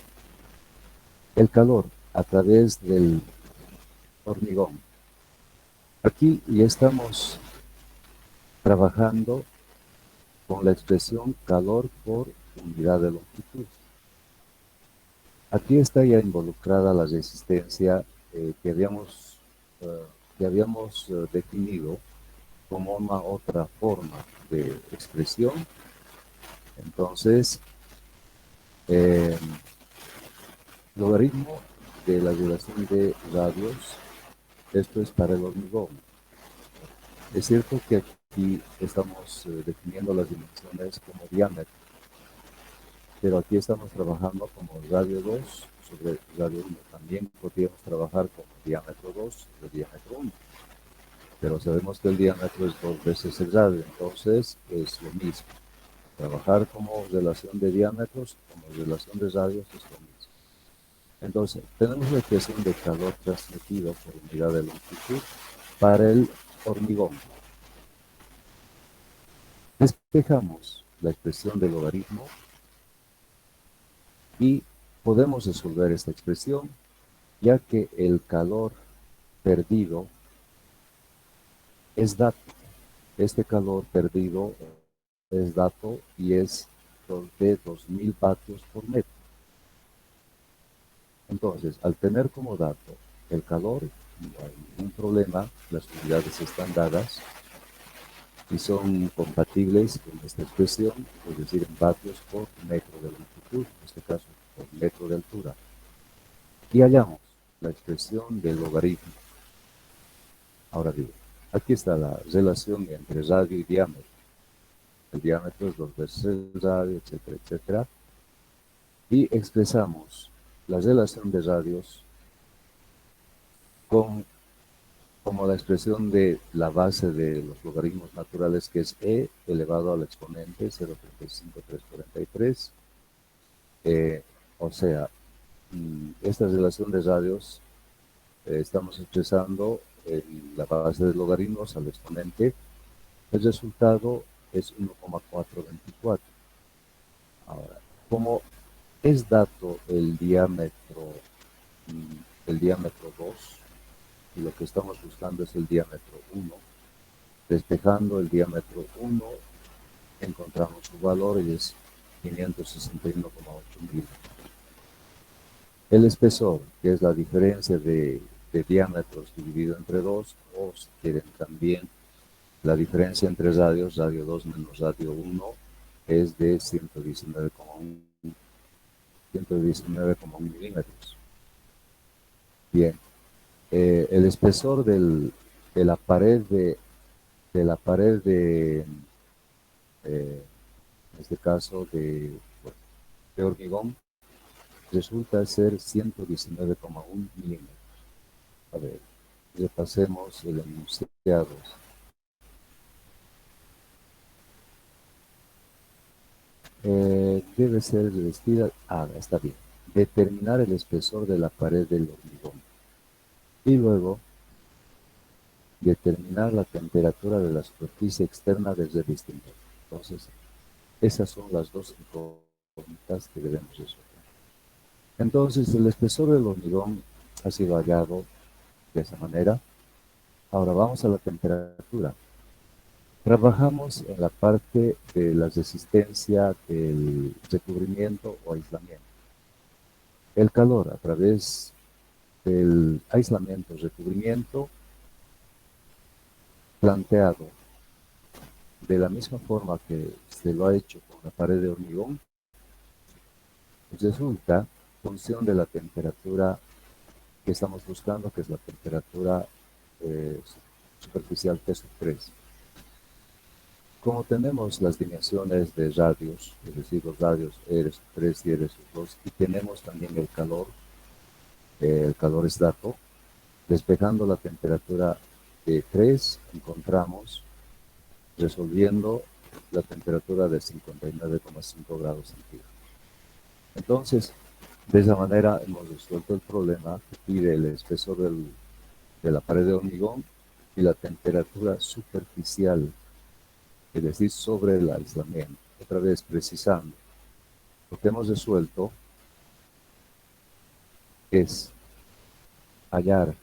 El calor a través del hormigón. Aquí ya estamos trabajando con la expresión calor por unidad de longitud. Aquí está ya involucrada la resistencia que habíamos definido como una otra forma de expresión. Entonces, logaritmo de la relación de radios, esto es para el hormigón. Es cierto que aquí estamos definiendo las dimensiones como diámetro, pero aquí estamos trabajando como radio 2 sobre radio 1. También podríamos trabajar como diámetro 2 sobre diámetro 1. Pero sabemos que el diámetro es 2 veces el radio, entonces es lo mismo. Trabajar como relación de diámetros, como relación de radios es lo mismo. Entonces, tenemos la expresión de calor transmitido por unidad de longitud para el hormigón. Despejamos la expresión del logaritmo y podemos resolver esta expresión, ya que el calor perdido es dato. Este calor perdido es dato y es de 2000 vatios por metro. Entonces, al tener como dato el calor, no hay ningún problema, las unidades están dadas y son compatibles con esta expresión, es decir, en vatios por metro de longitud, en este caso por metro de altura. Y hallamos la expresión del logaritmo. Ahora bien, aquí está la relación entre radio y diámetro. El diámetro es 2 veces el radio, etcétera, etcétera. Y expresamos la relación de radios como la expresión de la base de los logaritmos naturales, que es e elevado al exponente 0.35343. O sea, esta relación de radios estamos expresando la base de logaritmos al exponente. El resultado es 1,424. Ahora, como es dato el diámetro 2, y lo que estamos buscando es el diámetro 1, despejando el diámetro 1, encontramos su valor y es 561,8 milímetros. El espesor, que es la diferencia de diámetros dividido entre 2, o si quieren también la diferencia entre radios, radio 2 menos radio 1, es de 119,1 milímetros. Bien, el espesor de la pared en este caso de hormigón, resulta ser 119,1 milímetros. A ver, repasemos el enunciado. Debe ser revestida. Está bien. Determinar el espesor de la pared del hormigón. Y luego, determinar la temperatura de la superficie externa del revestimiento. Entonces, esas son las dos incógnitas que debemos resolver. Entonces, el espesor del hormigón ha sido hallado de esa manera. Ahora vamos a la temperatura. Trabajamos en la parte de la resistencia del recubrimiento o aislamiento. El calor a través del aislamiento o recubrimiento planteado de la misma forma que se lo ha hecho con la pared de hormigón, resulta función de la temperatura que estamos buscando, que es la temperatura superficial T sub 3. Como tenemos las dimensiones de radios, es decir, los radios R sub 3 y R sub 2, y tenemos también el calor es dato, despejando la temperatura de 3, encontramos, resolviendo la temperatura de 59,5 grados centígrados. Entonces, de esa manera hemos resuelto el problema que pide el espesor de la pared de hormigón y la temperatura superficial, es decir, sobre el aislamiento. Otra vez precisando, lo que hemos resuelto es hallar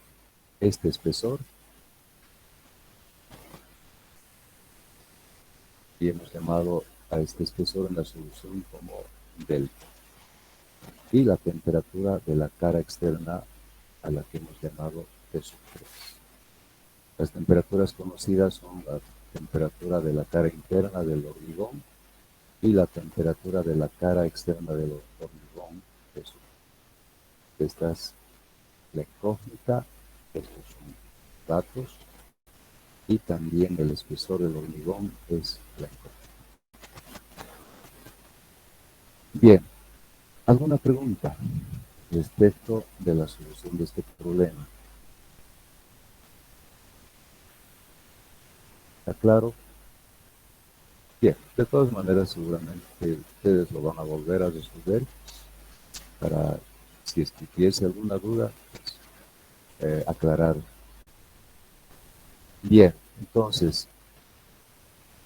este espesor y hemos llamado a este espesor en la solución como delta, y la temperatura de la cara externa a la que hemos llamado T sub 3. Las temperaturas conocidas son la temperatura de la cara interna del hormigón y la temperatura de la cara externa del hormigón T sub 3. Esta es la incógnita, estos son datos, y también el espesor del hormigón es la incógnita. Bien, ¿alguna pregunta respecto de la solución de este problema? ¿Está claro? Bien, de todas maneras seguramente ustedes lo van a volver a resolver para, si es que hubiese alguna duda, pues, aclarar. Bien, entonces,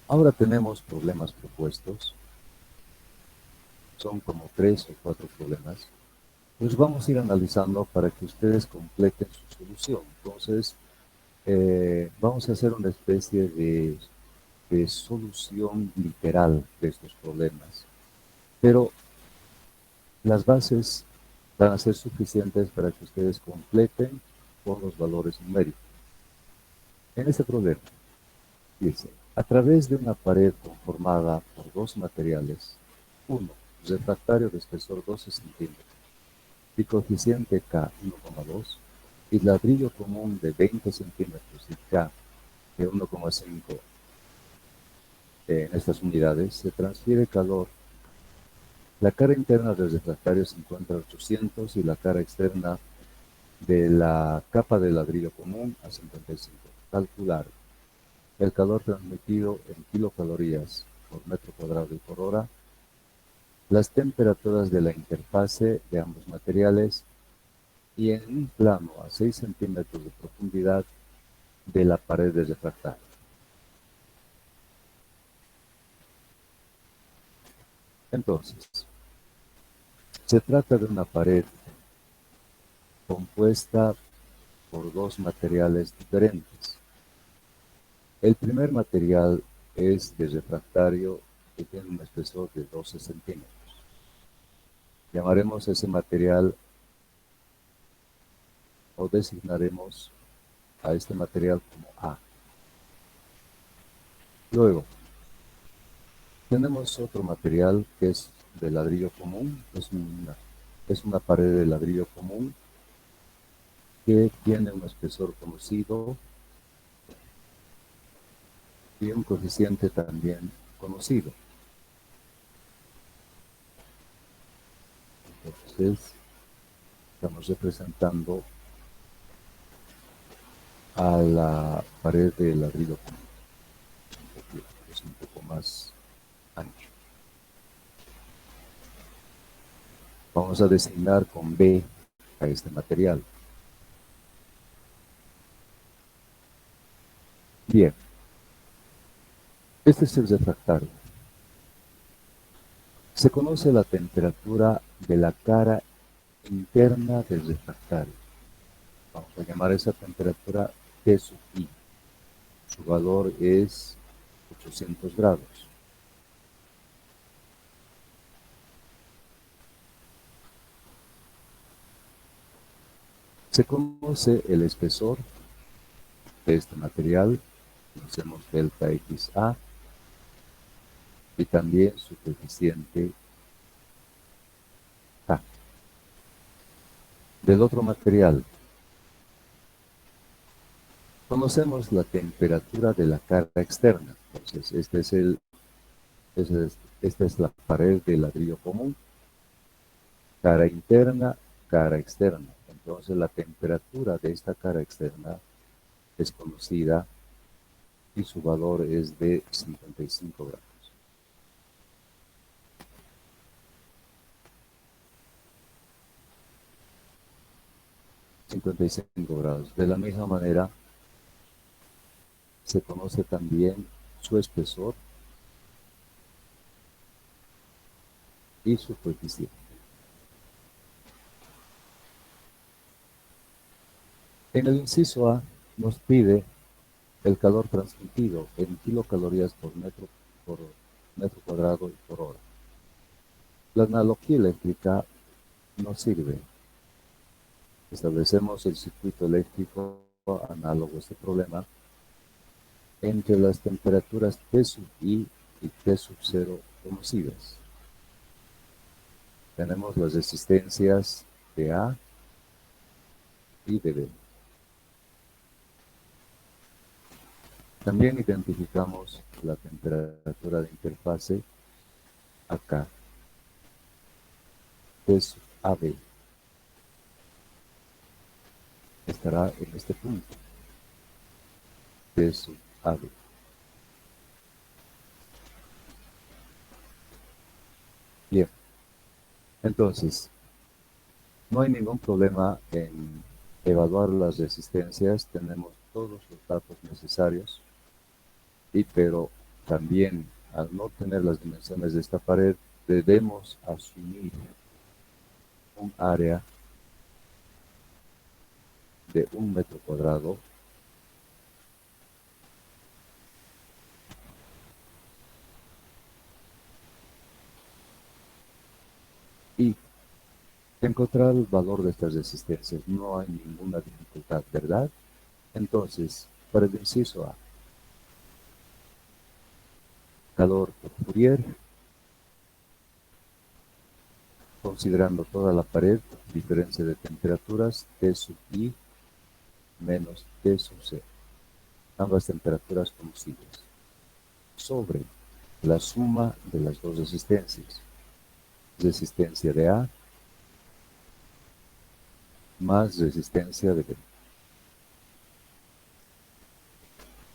ahora tenemos problemas propuestos. Son como 3 o 4 problemas. Pues vamos a ir analizando para que ustedes completen su solución. Entonces, vamos a hacer una especie de solución literal de estos problemas. Pero las bases van a ser suficientes para que ustedes completen con los valores numéricos. En este problema, dice, a través de una pared conformada por dos materiales, uno, refractario de espesor 12 centímetros y coeficiente K 1,2, y ladrillo común de 20 centímetros y K de 1,5 en estas unidades, se transfiere calor. La cara interna del refractario se encuentra a 800 y la cara externa de la capa de ladrillo común a 55. Calcular el calor transmitido en kilocalorías por metro cuadrado y por hora, las temperaturas de la interfase de ambos materiales y en un plano a 6 centímetros de profundidad de la pared del refractario. Entonces, se trata de una pared compuesta por dos materiales diferentes. El primer material es de refractario que tiene un espesor de 12 centímetros. Llamaremos ese material o designaremos a este material como A. Luego, tenemos otro material que es de ladrillo común, es una pared de ladrillo común que tiene un espesor conocido y un coeficiente también conocido. Entonces, estamos representando a la pared de ladrillo común. Es un poco más ancho. Vamos a designar con B a este material. Bien, este es el refractario. Se conoce la temperatura de la cara interna del refractario. Vamos a llamar esa temperatura T sub I. Su valor es 800 grados. Se conoce el espesor de este material, conocemos delta XA, y también su coeficiente K. Del otro material, Conocemos la temperatura de la cara externa. Entonces, esta es la pared de ladrillo común. Cara interna, cara externa. Entonces, la temperatura de esta cara externa es conocida y su valor es de 55 grados. 55 grados. De la misma manera, se conoce también su espesor y su coeficiente. En el inciso A nos pide el calor transmitido en kilocalorías por metro cuadrado y por hora. La analogía eléctrica nos sirve. Establecemos el circuito eléctrico análogo a este problema entre las temperaturas T sub I y T sub 0 conocidas. Tenemos las resistencias de A y de B. También identificamos la temperatura de interfase acá, T sub AB. Estará en este punto, T sub AB. Bien, entonces, no hay ningún problema en evaluar las resistencias, tenemos todos los datos necesarios, pero también al no tener las dimensiones de esta pared, debemos asumir un área de 1 metro cuadrado y encontrar el valor de estas resistencias. No hay ninguna dificultad, ¿verdad? Entonces, para el inciso A, calor por Fourier, considerando toda la pared, diferencia de temperaturas, T sub I menos T sub 0, ambas temperaturas conocidas, sobre la suma de las dos resistencias, resistencia de A más resistencia de B.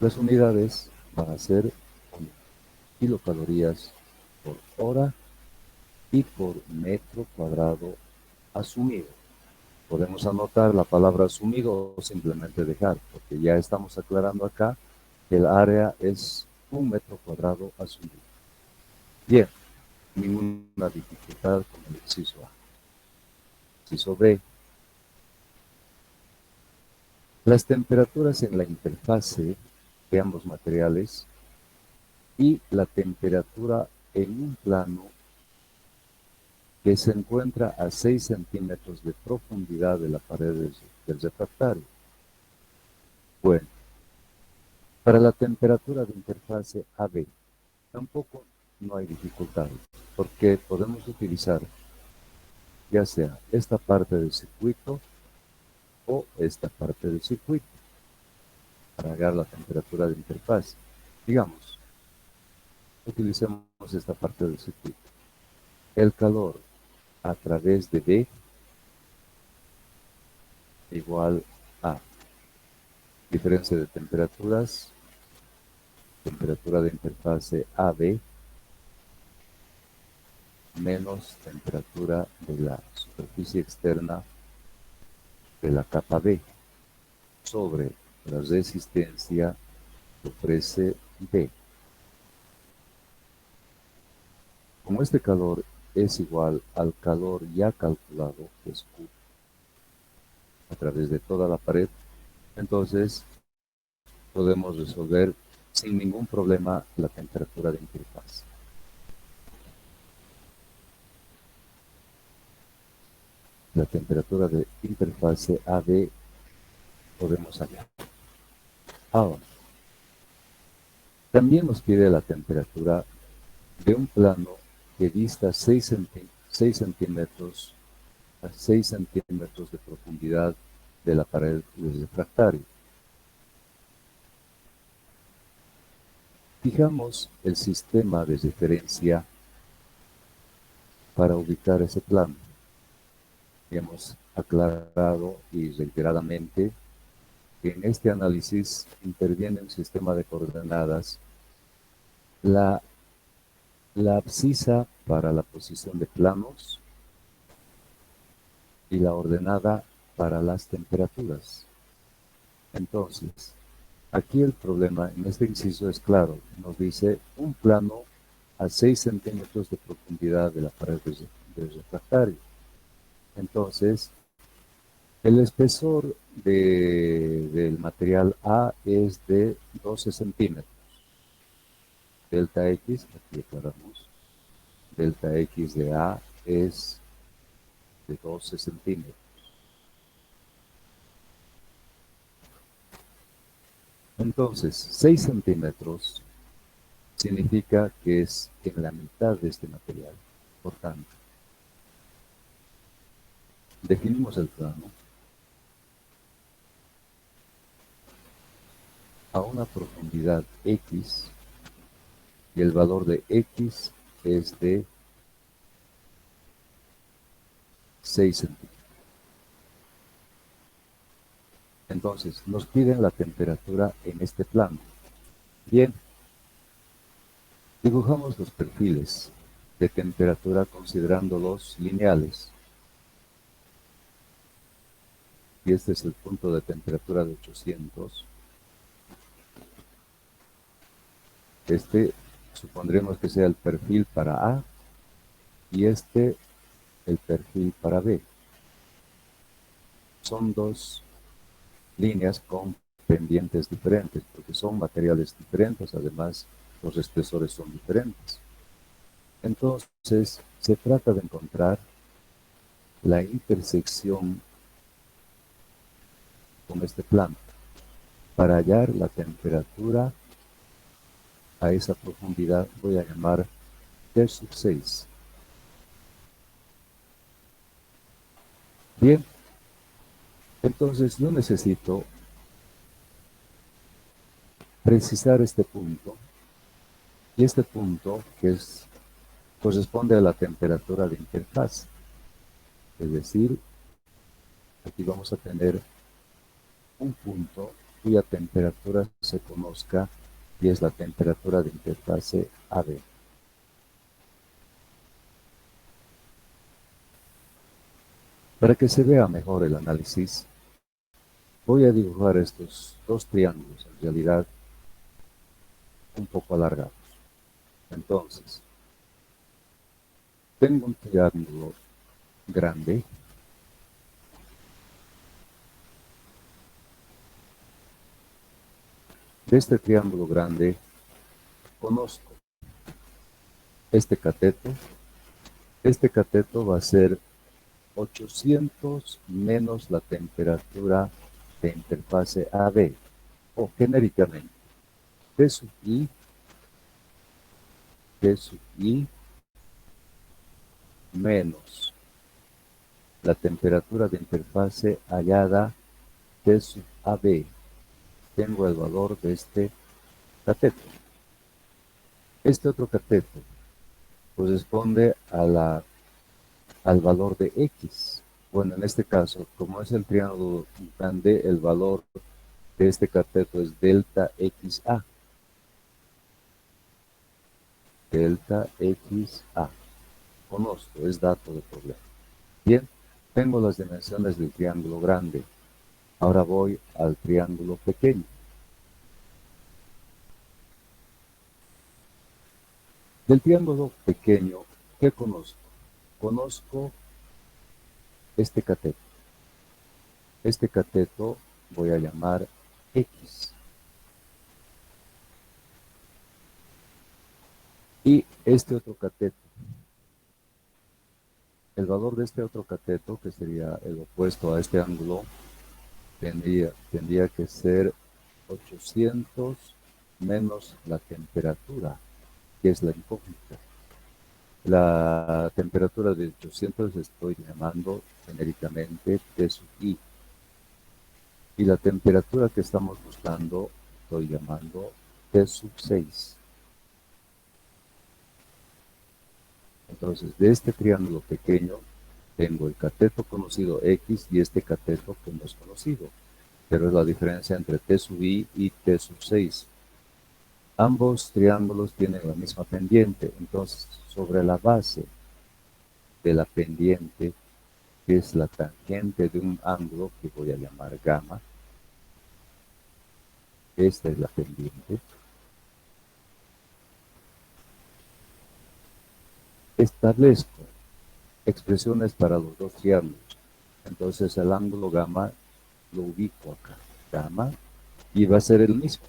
Las unidades van a ser kilocalorías por hora y por metro cuadrado asumido. Podemos anotar la palabra asumido o simplemente dejar, porque ya estamos aclarando acá que el área es 1 metro cuadrado asumido. Bien, ninguna dificultad con el inciso A. Inciso B. Las temperaturas en la interfase de ambos materiales y la temperatura en un plano que se encuentra a 6 centímetros de profundidad de la pared del refractario. Bueno, para la temperatura de interfase AB tampoco no hay dificultad, porque podemos utilizar ya sea esta parte del circuito o esta parte del circuito para hallar la temperatura de interfase. Digamos, utilicemos esta parte del circuito. El calor a través de B igual a diferencia de temperaturas, temperatura de interfase AB menos temperatura de la superficie externa de la capa B sobre la resistencia que ofrece B. Como este calor es igual al calor ya calculado, que es Q, a través de toda la pared, entonces podemos resolver sin ningún problema la temperatura de interfaz. La temperatura de interfase AB podemos hallar. Ahora, también nos pide la temperatura de un plano que dista 6 centímetros a 6 centímetros de profundidad de la pared del refractario. Fijamos el sistema de referencia para ubicar ese plano. Hemos aclarado y reiteradamente que en este análisis interviene un sistema de coordenadas, la abscisa para la posición de planos y la ordenada para las temperaturas. Entonces, aquí el problema en este inciso es claro, nos dice un plano a 6 centímetros de profundidad de la pared del refractario. Entonces, el espesor del material A es de 12 centímetros. Delta X, aquí aclaramos, delta X de A es de 12 centímetros. Entonces, 6 centímetros significa que es en la mitad de este material. Por tanto, definimos el plano a una profundidad X y el valor de X es de 6 centímetros. Entonces, nos piden la temperatura en este plano. Bien, dibujamos los perfiles de temperatura considerándolos lineales. Y este es el punto de temperatura de 800. Este supondremos que sea el perfil para A y este el perfil para B. Son dos líneas con pendientes diferentes porque son materiales diferentes, además los espesores son diferentes. Entonces se trata de encontrar la intersección con este plano para hallar la temperatura a esa profundidad. Voy a llamar T6. Bien, entonces yo necesito precisar este punto, y este punto corresponde a la temperatura de interfaz. Es decir, aquí vamos a tener un punto cuya temperatura se conozca y es la temperatura de interfase AB. Para que se vea mejor el análisis, voy a dibujar estos dos triángulos, en realidad un poco alargados. Entonces, tengo un triángulo grande de este triángulo grande conozco este cateto. Este cateto va a ser 800 menos la temperatura de interfase AB, o genéricamente T sub I menos la temperatura de interfase hallada T sub AB. Tengo el valor de este cateto. Este otro cateto corresponde al valor de X. Bueno, en este caso, como es el triángulo grande, el valor de este cateto es delta XA. Delta XA. Conozco, es dato de problema. Bien, tengo las dimensiones del triángulo grande. Ahora voy al triángulo pequeño. Del triángulo pequeño, ¿qué conozco? Conozco este cateto. Este cateto voy a llamar X. Y este otro cateto. El valor de este otro cateto, que sería el opuesto a este ángulo, tendría que ser 800 menos la temperatura, que es la incógnita. La temperatura de 800 estoy llamando genéricamente T sub I. Y la temperatura que estamos buscando estoy llamando T sub 6. Entonces, de este triángulo pequeño, tengo el cateto conocido X y este cateto que no es conocido, pero es la diferencia entre T sub I y T sub 6. Ambos triángulos tienen la misma pendiente, entonces sobre la base de la pendiente, que es la tangente de un ángulo que voy a llamar gamma, esta es la pendiente, establezco expresiones para los dos triángulos. Entonces el ángulo gamma lo ubico acá, gamma, y va a ser el mismo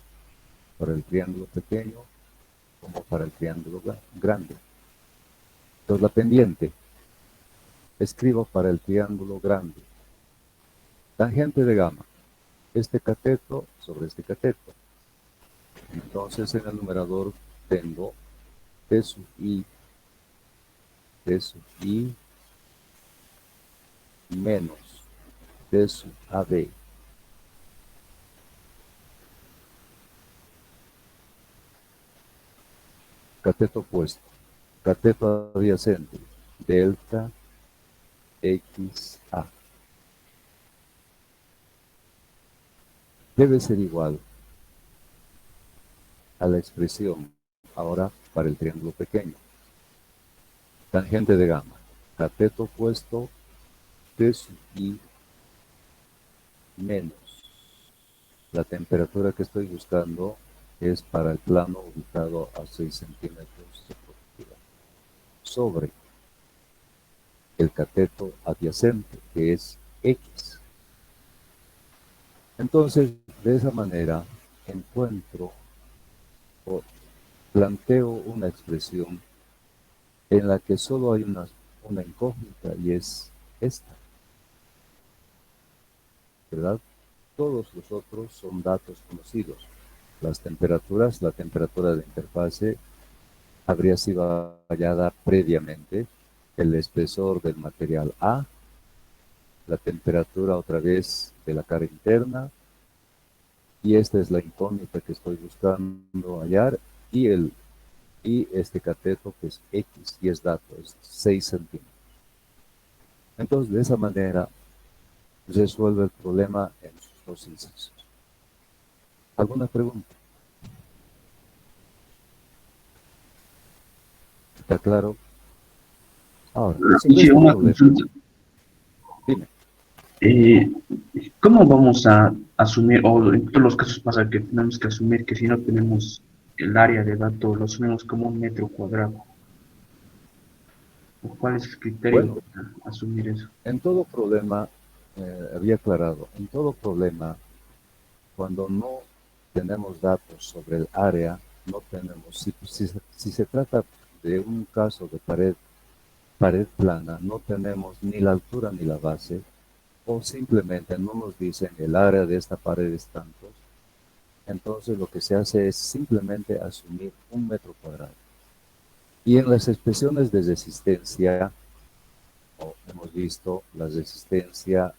para el triángulo pequeño como para el triángulo grande. Entonces la pendiente, escribo para el triángulo grande, tangente de gamma, este cateto sobre este cateto. Entonces en el numerador tengo T sub I menos T sub AB. Cateto opuesto, cateto adyacente, delta XA. Debe ser igual a la expresión ahora para el triángulo pequeño. Tangente de gamma, cateto opuesto, T sub I menos. La temperatura que estoy buscando es para el plano ubicado a 6 centímetros de profundidad, sobre el cateto adyacente, que es X. Entonces, de esa manera, encuentro o planteo una expresión en la que solo hay una incógnita y es esta, ¿verdad? Todos los otros son datos conocidos. Las temperaturas, la temperatura de interfase habría sido hallada previamente, el espesor del material A, la temperatura otra vez de la cara interna, y esta es la incógnita que estoy buscando hallar, y este cateto que es X, y es dato, es 6 centímetros. Entonces, de esa manera, resuelve el problema en sus dos incisos. ¿Alguna pregunta? ¿Está claro? Ahora, sobre Hice este una problema, consulta. dime. Eh, ¿Cómo vamos a asumir, o en todos los casos pasa que tenemos que asumir que si no tenemos el área de datos, lo asumimos como un metro cuadrado? ¿O cuál es el Bueno, criterio para asumir eso? en todo problema, había aclarado, en todo problema, cuando no tenemos datos sobre el área, no tenemos, si se trata de un caso de pared plana, no tenemos ni la altura ni la base, o simplemente no nos dicen el área de esta pared es tanto, entonces lo que se hace es simplemente asumir un metro cuadrado. Y en las expresiones de resistencia, hemos visto, la resistencia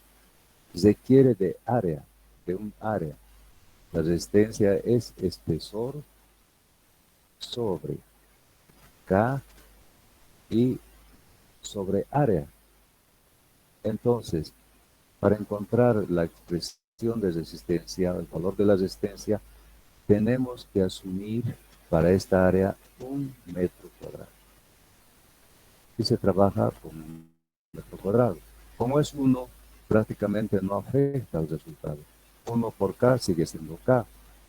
requiere de área, de un área. La resistencia es espesor sobre K y sobre área. Entonces, para encontrar la expresión de resistencia, el valor de la resistencia, tenemos que asumir para esta área un metro cuadrado. Y se trabaja con un metro cuadrado. Como es 1, prácticamente no afecta al resultado. 1 por K sigue siendo K,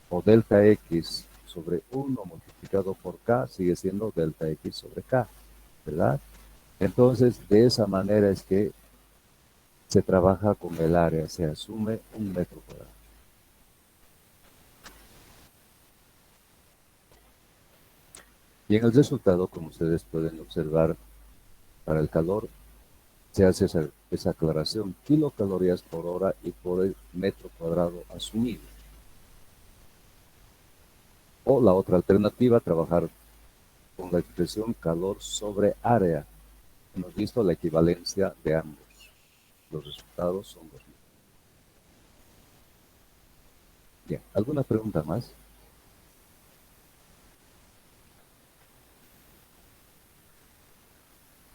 o delta X sobre 1 multiplicado por K sigue siendo delta X sobre K, ¿verdad? Entonces, de esa manera es que se trabaja con el área, se asume un metro cuadrado. Y en el resultado, como ustedes pueden observar, para el calor se hace esa aclaración, kilocalorías por hora y por el metro cuadrado asumido. O la otra alternativa, trabajar con la expresión calor sobre área. Hemos visto la equivalencia de ambos. Los resultados son los mismos. Bien, ¿alguna pregunta más?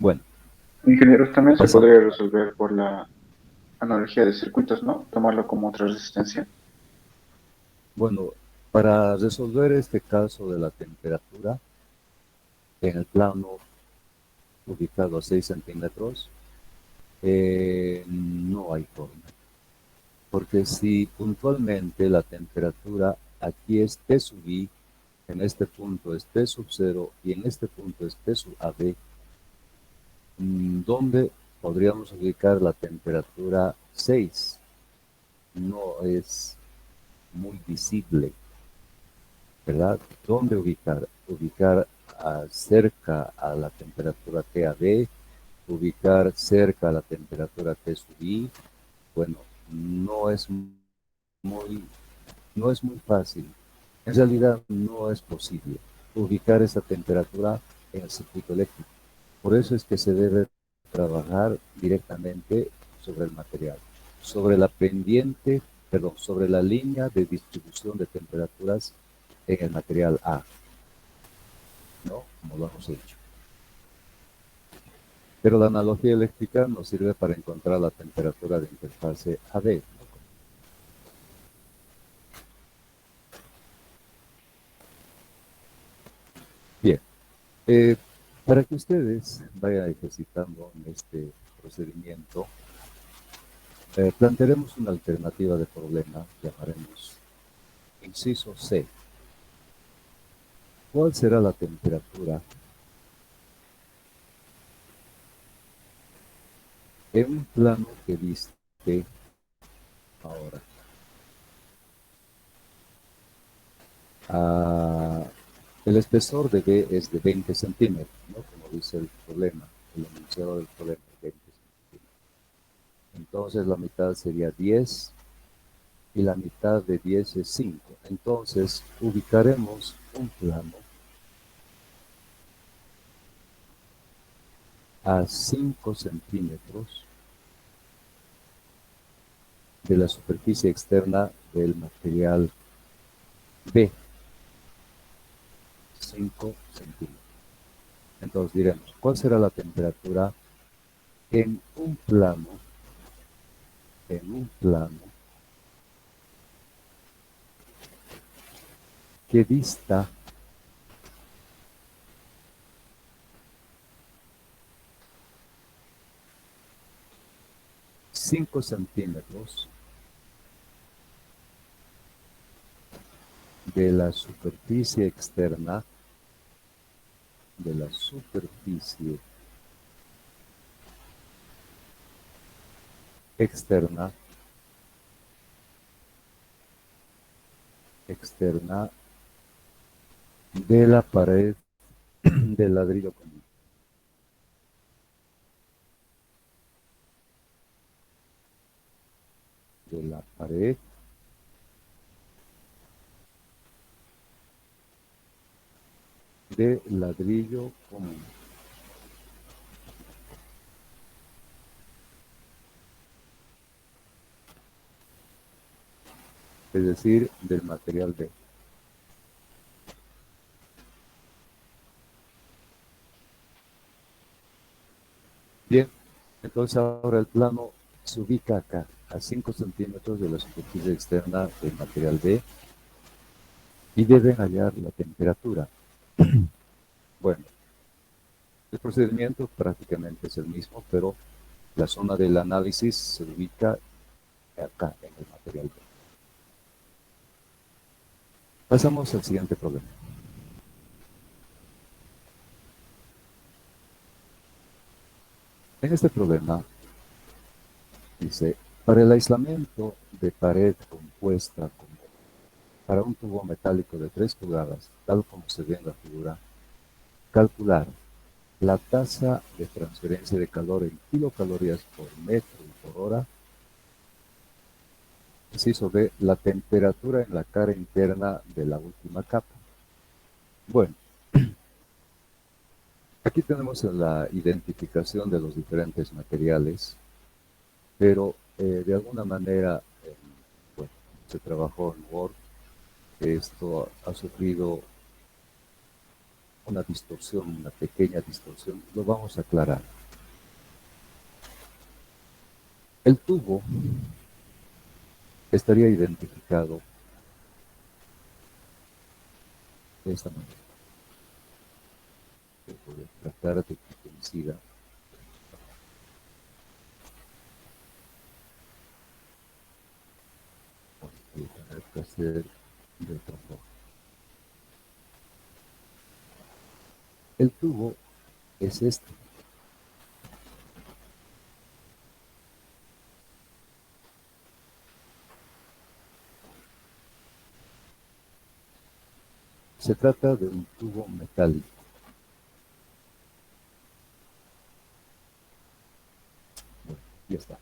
Bueno, Ingenieros, también se pasa. podría resolver por la analogía de circuitos, ¿no? Tomarlo como otra resistencia. Bueno, para resolver este caso de la temperatura en el plano ubicado a 6 centímetros, no hay forma. Porque si puntualmente la temperatura aquí es T sub I, en este punto es T sub 0 y en este punto es T sub AB, ¿dónde podríamos ubicar la temperatura 6? No es muy visible, ¿verdad? ¿Dónde ubicar? Ubicar cerca a la temperatura TAB, ubicar cerca a la temperatura T sub I. Bueno, no es muy, no es muy fácil. En realidad no es posible ubicar esa temperatura en el circuito eléctrico. Por eso es que se debe trabajar directamente sobre el material, sobre la pendiente, perdón, sobre la línea de distribución de temperaturas en el material A, ¿no? Como lo hemos hecho. Pero la analogía eléctrica nos sirve para encontrar la temperatura de interfase AB, ¿no? Bien, eh, para que ustedes vayan ejercitando en este procedimiento, plantearemos una alternativa de problema, llamaremos inciso C. ¿Cuál será la temperatura en un plano que diste ahora? El espesor de B es de 20 centímetros, ¿no? Como dice el problema, el enunciado del problema, 20 centímetros. Entonces la mitad sería 10 y la mitad de 10 es 5. Entonces ubicaremos un plano a 5 centímetros de la superficie externa del material B, 5 centímetros. Entonces diremos, ¿cuál será la temperatura en un plano que dista 5 centímetros de la superficie externa, de la superficie externa, de la pared del ladrillo común? De la pared de ladrillo común. Es decir, del material B. Bien, entonces ahora el plano se ubica acá, a 5 centímetros de la superficie externa del material B, y deben hallar la temperatura. Bueno, el procedimiento prácticamente es el mismo, pero la zona del análisis se ubica acá, en el material B. Pasamos al siguiente problema. En este problema dice, para el aislamiento de pared compuesta para un tubo metálico de 3 pulgadas, tal como se ve en la figura, calcular la tasa de transferencia de calor en kilocalorías por metro y por hora. Inciso B, la temperatura en la cara interna de la última capa. Bueno, aquí tenemos la identificación de los diferentes materiales, pero de alguna manera, bueno, se trabajó en Word. Esto ha sufrido una distorsión, una pequeña distorsión, lo vamos a aclarar. El tubo estaría identificado de esta manera. Voy a tratar de que coincida. Voy a tener que hacer de otra forma. El tubo es este. Se trata de un tubo metálico. Bueno, ya está.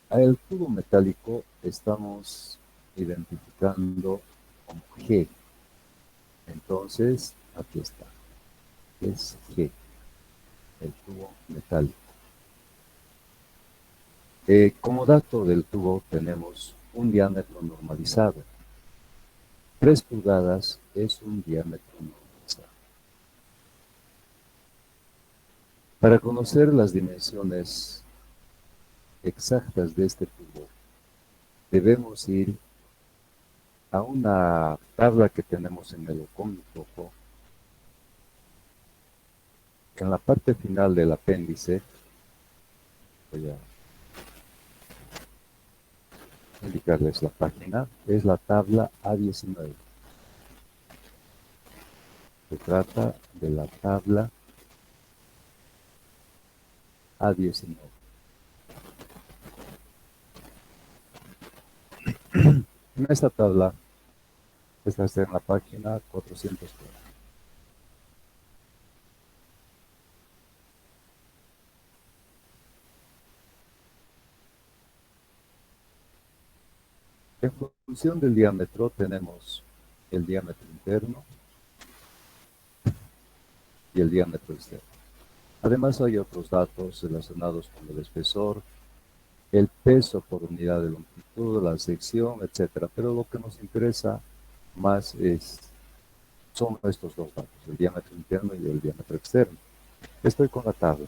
Al tubo metálico estamos identificando con G. Entonces, aquí está. Es G, el tubo metálico. Como dato del tubo tenemos un diámetro normalizado. 3 pulgadas es un diámetro normalizado. Para conocer las dimensiones exactas de este tubo, debemos ir a una tabla que tenemos en el ocómico. En la parte final del apéndice, voy a indicarles la página, es la tabla A19. Se trata de la tabla A19. En esta tabla, esta está en la página 404. En función del diámetro tenemos el diámetro interno y el diámetro externo. Además hay otros datos relacionados con el espesor, el peso por unidad de longitud, la sección, etcétera. Pero lo que nos interesa más son estos dos datos, el diámetro interno y el diámetro externo. Estoy con la tabla.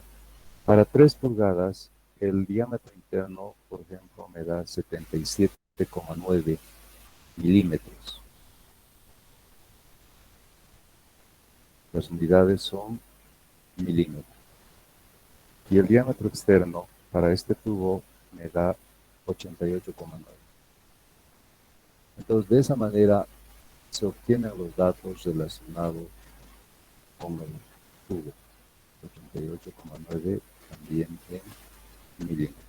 Para 3 pulgadas, el diámetro interno, por ejemplo, me da 77,9 milímetros. Las unidades son milímetros. Y el diámetro externo para este tubo me da 88,9. Entonces, de esa manera se obtienen los datos relacionados con el tubo. 88,9 también en milímetros.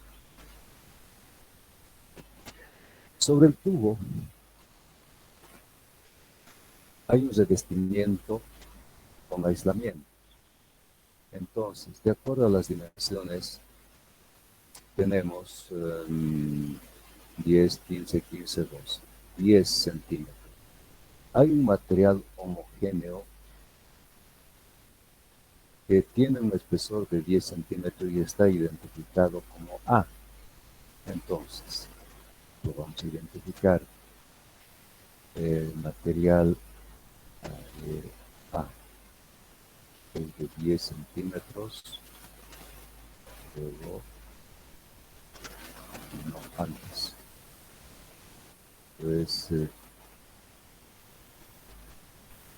Sobre el tubo hay un revestimiento con aislamiento. Entonces, de acuerdo a las dimensiones, tenemos 10, 15, 15, 12, 10 centímetros. Hay un material homogéneo que tiene un espesor de 10 centímetros y está identificado como A. Entonces, lo vamos a identificar. El material A es de 10 centímetros, luego, no, antes. Entonces,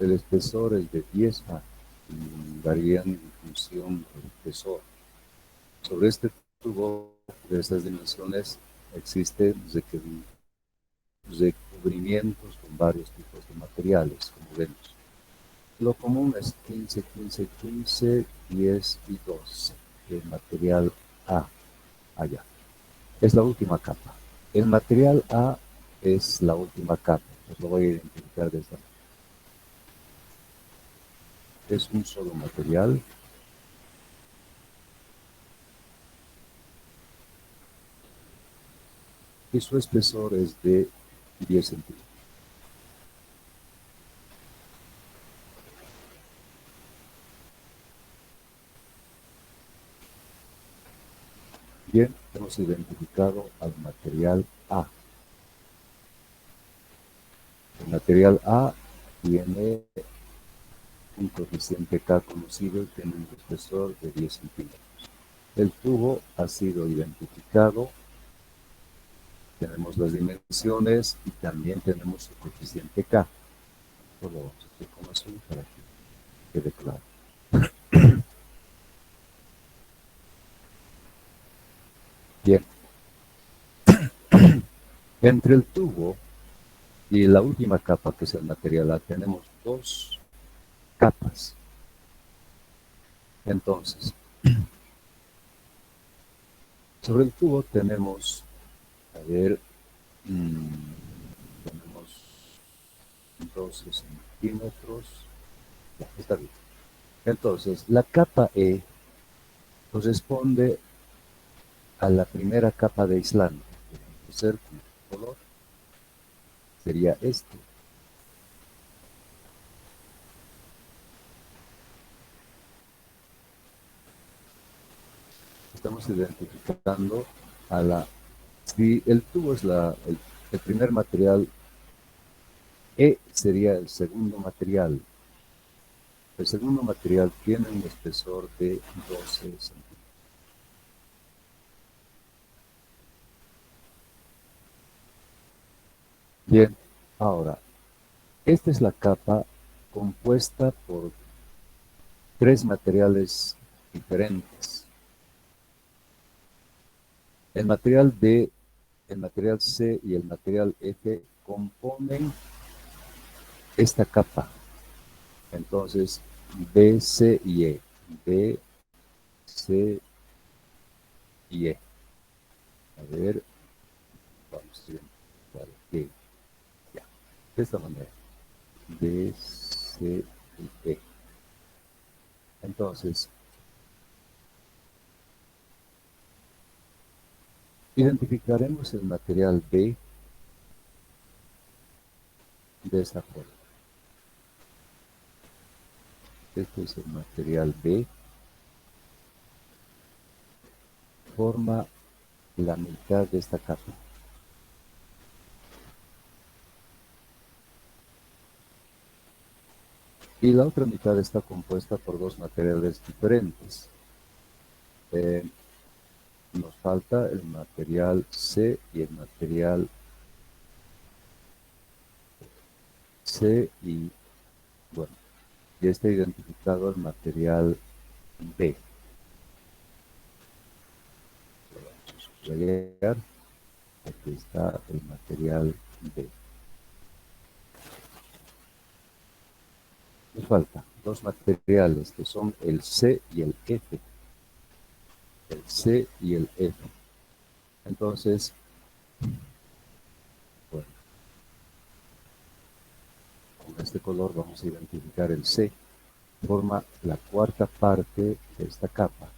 el espesor es de 10A y varían en función del espesor. Sobre este tubo de estas dimensiones existen recubrimientos con varios tipos de materiales, como vemos. Lo común es 15, 15, 15, 10 y 12. El material A, allá. Es la última capa. El material A es la última capa. Pues lo voy a identificar de esta manera. Es un solo material. Y su espesor es de 10 centímetros. Bien, hemos identificado al material A. El material A tiene un coeficiente K conocido y tiene un espesor de 10 centímetros. El tubo ha sido identificado, tenemos las dimensiones y también tenemos el coeficiente K. Esto lo vamos a hacer con azul para que quede claro. Bien. Entre el tubo y la última capa, que es el material A, tenemos dos capas. Entonces, sobre el tubo tenemos, a ver, tenemos 12 centímetros. Ya, está bien. Entonces, la capa E corresponde a la primera capa de aislante. El tercer color sería este. Estamos identificando a la... Si el tubo es el primer material, E sería el segundo material. El segundo material tiene un espesor de 12 centímetros. Bien, ahora, esta es la capa compuesta por tres materiales diferentes. El material D, el material C y el material F componen esta capa. Entonces, B, C y E. B, C y E. A ver, vamos a ver para qué. Ya, de esta manera. B, C y E. Entonces, identificaremos el material B de esta forma. Este es el material B. Forma la mitad de esta capa. Y la otra mitad está compuesta por dos materiales diferentes. Nos falta el material C y el material C y, bueno, ya está identificado el material B. Lo vamos a subrayar. Aquí está el material B. Nos falta dos materiales que son el C y el F. El C y el F. Entonces, bueno, con este color vamos a identificar el C. Forma la cuarta parte de esta capa.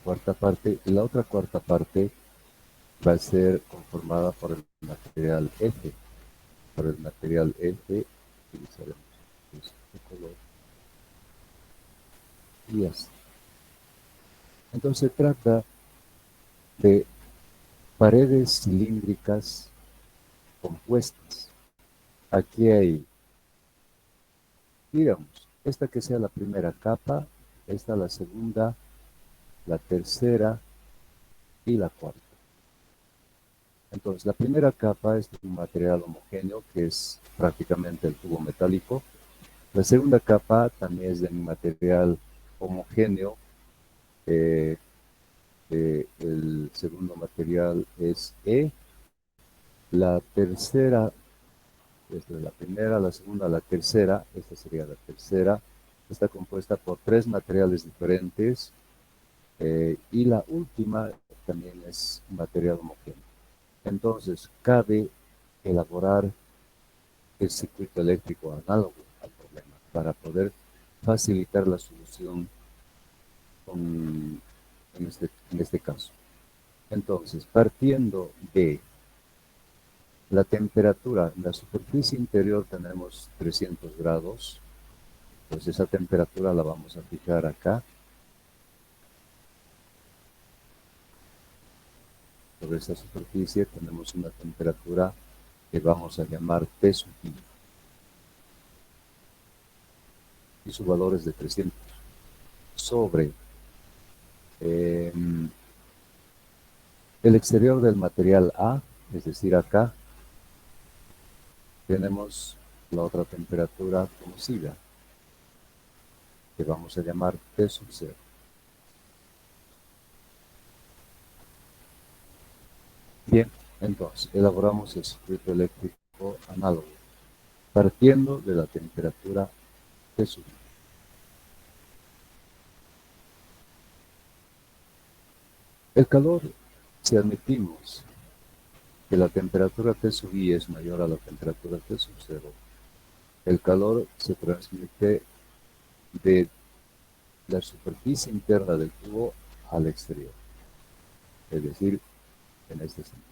Cuarta parte, y la otra cuarta parte va a ser conformada por el material F. Por el material F utilizaremos este color. Y así. Entonces se trata de paredes cilíndricas compuestas. Aquí hay, digamos, esta que sea la primera capa, esta la segunda, la tercera y la cuarta. Entonces, la primera capa es un material homogéneo, que es prácticamente el tubo metálico. La segunda capa también es de un material homogéneo. El segundo material es E. La tercera, esta es la primera, la segunda, la tercera, esta sería la tercera. Está compuesta por tres materiales diferentes. Y la última también es un material homogéneo. Entonces, cabe elaborar el circuito eléctrico análogo al problema para poder facilitar la solución en este caso. Entonces, partiendo de la temperatura, en la superficie interior tenemos 300 grados, pues esa temperatura la vamos a fijar acá. sobre esta superficie tenemos una temperatura que vamos a llamar T sub I. Y su valor es de 300. Sobre el exterior del material A, es decir, acá, tenemos la otra temperatura conocida, que vamos a llamar T sub 0. Bien, entonces, elaboramos el circuito eléctrico análogo, partiendo de la temperatura T sub I. El calor, si admitimos que la temperatura T sub I es mayor a la temperatura T sub 0, el calor se transmite de la superficie interna del tubo al exterior, es decir, en este sentido.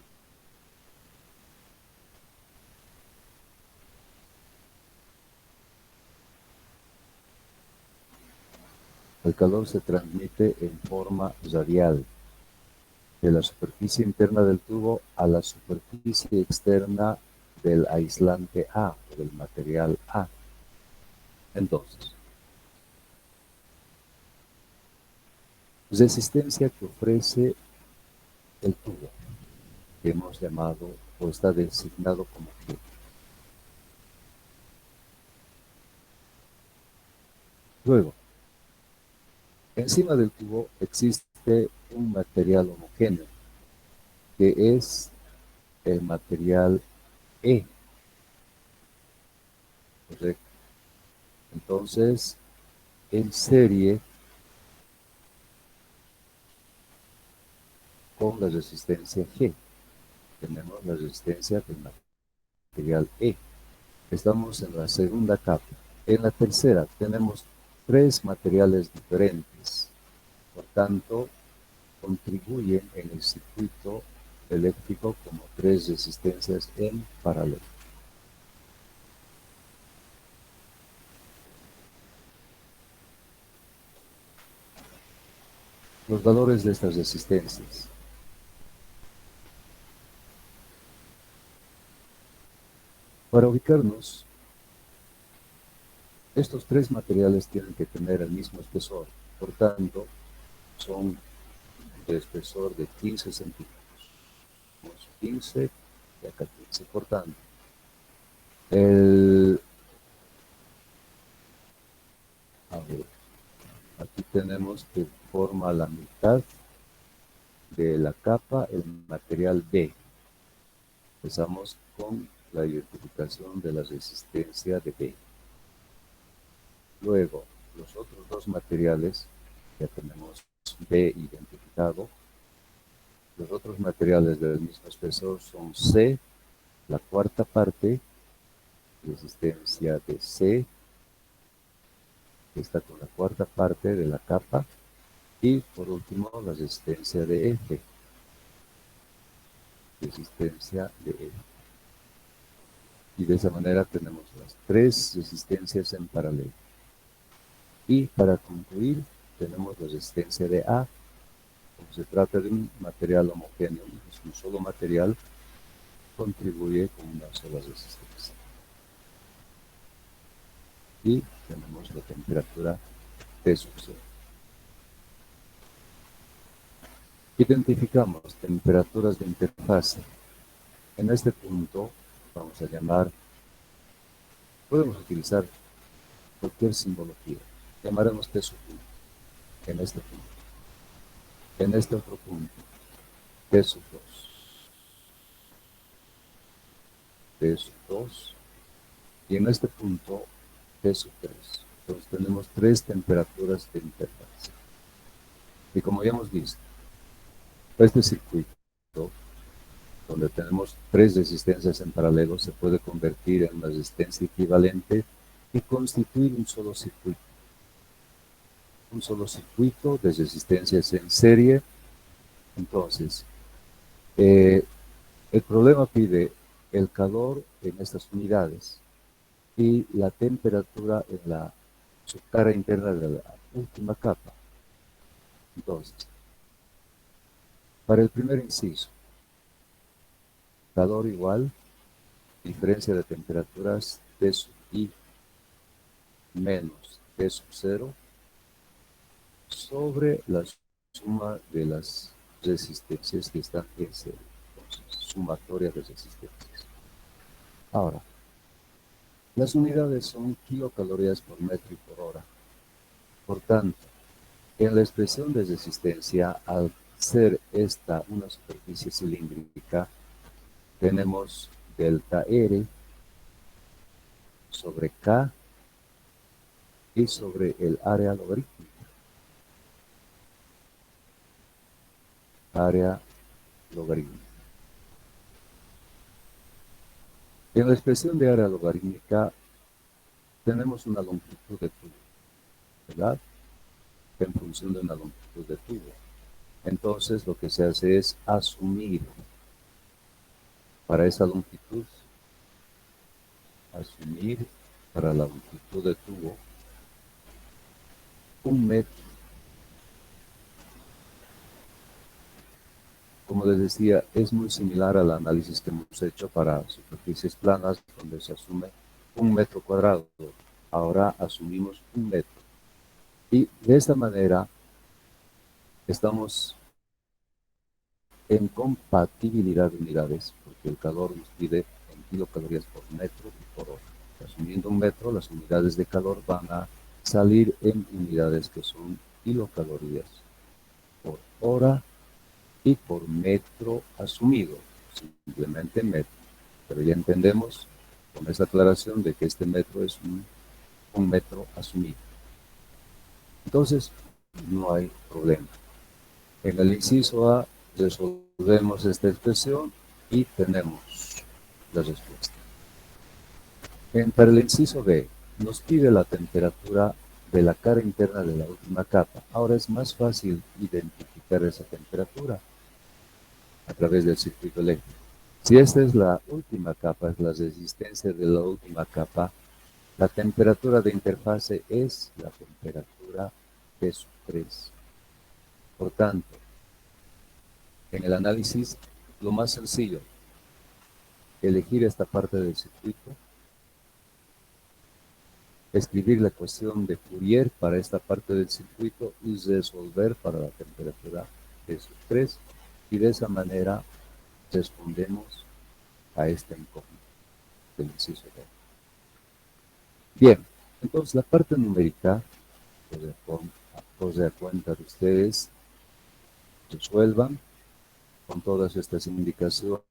El calor se transmite en forma radial, de la superficie interna del tubo a la superficie externa del aislante A, o del material A. Entonces, resistencia que ofrece el tubo, que hemos llamado o está designado como G. Luego, encima del tubo existe un material homogéneo, que es el material E. Correcto. Entonces, en serie con la resistencia G, tenemos la resistencia del material E. Estamos en la segunda capa. En la tercera tenemos 3 materiales diferentes. Por tanto, contribuyen en el circuito eléctrico como 3 resistencias en paralelo. Los valores de estas resistencias. Para ubicarnos, estos 3 materiales tienen que tener el mismo espesor, por tanto, son de espesor de 15 centímetros. 15 y acá 15. Por tanto, aquí tenemos que forma la mitad de la capa el material B. Empezamos con la identificación de la resistencia de B. Luego, los otros 2 materiales, ya tenemos B identificado. Los otros materiales del mismo espesor son C, la cuarta parte, resistencia de C, que está con la cuarta parte de la capa, y por último la resistencia de F, resistencia de F. Y de esa manera tenemos las 3 resistencias en paralelo. Y para concluir, tenemos la resistencia de A. Como se trata de un material homogéneo, es un solo material, contribuye con una sola resistencia. Y tenemos la temperatura T sub 0. Identificamos temperaturas de interfase. En este punto vamos a llamar, podemos utilizar cualquier simbología. Llamaremos T sub 1 en este punto. En este otro punto, T sub 2. T sub 2. Y en este punto, T sub 3. Entonces tenemos 3 temperaturas de interfase. Y como ya hemos visto, este circuito, donde tenemos 3 resistencias en paralelo, se puede convertir en una resistencia equivalente y constituir un solo circuito. Un solo circuito de resistencias en serie. Entonces, el problema pide el calor en estas unidades y la temperatura en la subcara interna de la última capa. Entonces, para el primer inciso, calor igual, diferencia de temperaturas T sub I menos T sub 0 sobre la suma de las resistencias que están en serie. Entonces, sumatoria de resistencias. Ahora, las unidades son kilocalorías por metro y por hora. Por tanto, en la expresión de resistencia, al ser esta una superficie cilíndrica, tenemos delta R sobre K y sobre el área logarítmica. Área logarítmica. En la expresión de área logarítmica tenemos una longitud de tubo, ¿verdad? En función de una longitud de tubo. Entonces lo que se hace es asumir para esa longitud, asumir para la longitud de tubo 1 metro. Como les decía, es muy similar al análisis que hemos hecho para superficies planas, donde se asume 1 metro cuadrado. Ahora asumimos 1 metro. Y de esta manera estamos en compatibilidad de unidades, porque el calor nos pide en kilocalorías por metro y por hora. Asumiendo 1 metro, las unidades de calor van a salir en unidades que son kilocalorías por hora y por metro asumido, simplemente metro. Pero ya entendemos con esa aclaración de que este metro es un metro asumido. Entonces, no hay problema. En el inciso A resolvemos esta expresión y tenemos la respuesta. Para el inciso B, nos pide la temperatura de la cara interna de la última capa. Ahora es más fácil identificar esa temperatura a través del circuito eléctrico. Si esta es la última capa, es la resistencia de la última capa, la temperatura de interfase es la temperatura T sub 3. Por tanto, en el análisis, lo más sencillo, elegir esta parte del circuito, escribir la ecuación de Fourier para esta parte del circuito y resolver para la temperatura T sub 3, y de esa manera respondemos a esta incógnita del inciso B. Bien, entonces la parte numérica, a cuenta de ustedes, resuelvan con todas estas indicaciones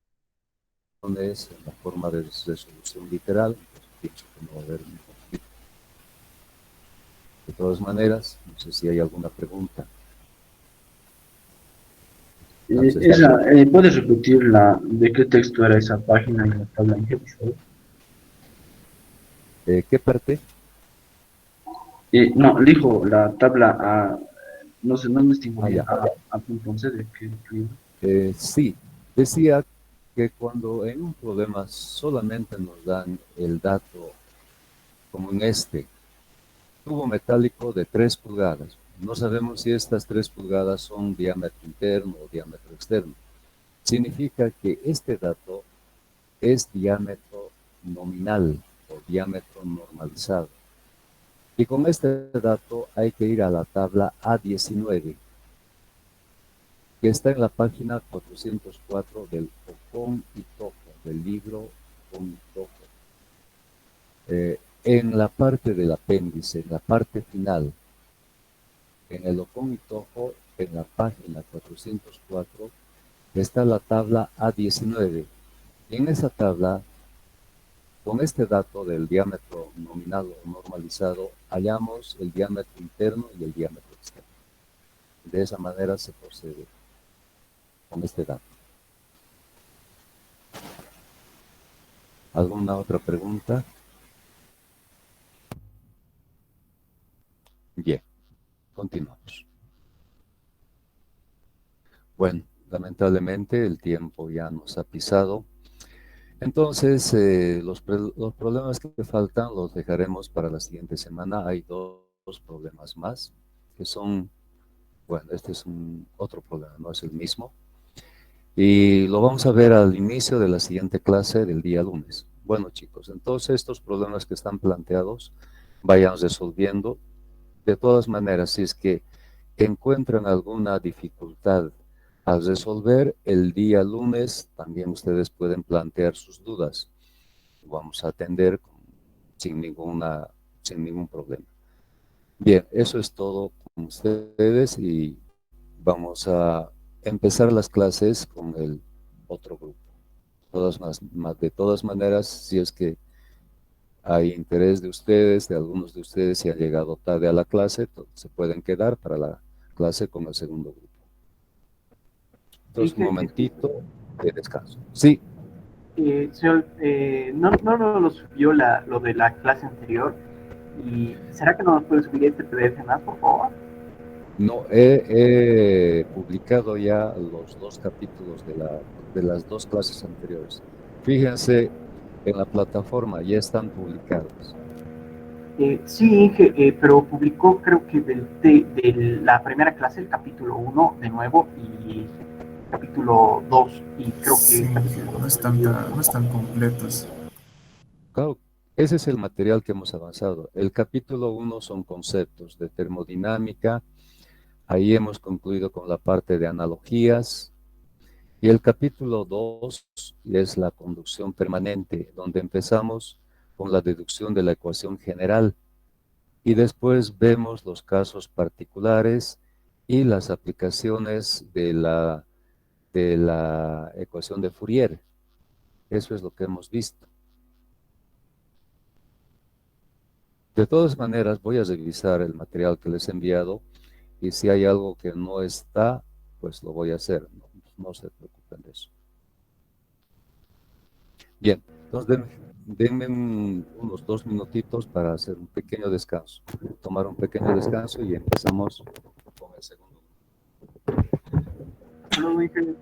en la forma de resolución literal. Pues pienso que no va a haber un conflicto. De todas maneras, no sé si hay alguna pregunta. ¿Puedes repetir de qué texto era esa página en la tabla Inge, por favor? ¿Qué parte? No, elijo la tabla A, no sé, no me distingo bien, ya. A punto 11 de qué libro. Sí, decía que cuando en un problema solamente nos dan el dato, como en este, tubo metálico de 3 pulgadas, no sabemos si estas 3 pulgadas son diámetro interno o diámetro externo. Significa que este dato es diámetro nominal o diámetro normalizado. Y con este dato hay que ir a la tabla A19, que está en la página 404 del Ocón y Tojo, del libro Ocón y Tojo. En la parte del apéndice, en la parte final, en el Ocón y Tojo, en la página 404, está la tabla A19. Y en esa tabla, con este dato del diámetro nominal o normalizado, hallamos el diámetro interno y el diámetro externo. De esa manera se procede con este dato. ¿Alguna otra pregunta? Bien, continuamos. Bueno, lamentablemente el tiempo ya nos ha pisado. Entonces, los problemas que faltan los dejaremos para la siguiente semana. Hay dos problemas más, que son, bueno, este es otro problema, no es el mismo. Y lo vamos a ver al inicio de la siguiente clase del día lunes. Bueno, chicos, entonces estos problemas que están planteados, vayan resolviendo. De todas maneras, si es que encuentran alguna dificultad al resolver, el día lunes también ustedes pueden plantear sus dudas. Vamos a atender sin ningún problema. Bien, eso es todo con ustedes y vamos a empezar las clases con el otro grupo. De todas maneras, si es que hay interés de ustedes, de algunos de ustedes, si han llegado tarde a la clase, se pueden quedar para la clase con el segundo grupo. Entonces, un momentito de descanso. Sí. Señor, no nos subió lo de la clase anterior. ¿Y será que no nos puede subir este PDF más, por favor? No, he publicado ya los 2 capítulos de las 2 clases anteriores. Fíjense, en la plataforma ya están publicados. Sí, Inge, pero publicó creo que de la primera clase el capítulo 1 de nuevo y capítulo 2 y creo que Sí, no están completos. Claro, ese es el material que hemos avanzado. El capítulo 1 son conceptos de termodinámica. Ahí hemos concluido con la parte de analogías. Y el capítulo 2 es la conducción permanente, donde empezamos con la deducción de la ecuación general. Y después vemos los casos particulares y las aplicaciones de la ecuación de Fourier. Eso es lo que hemos visto. De todas maneras, voy a revisar el material que les he enviado y si hay algo que no está, pues lo voy a hacer. No se preocupen de eso. Bien, entonces denme unos 2 minutitos para hacer un pequeño descanso. Tomar un pequeño descanso y empezamos con el segundo. Luego, Inge.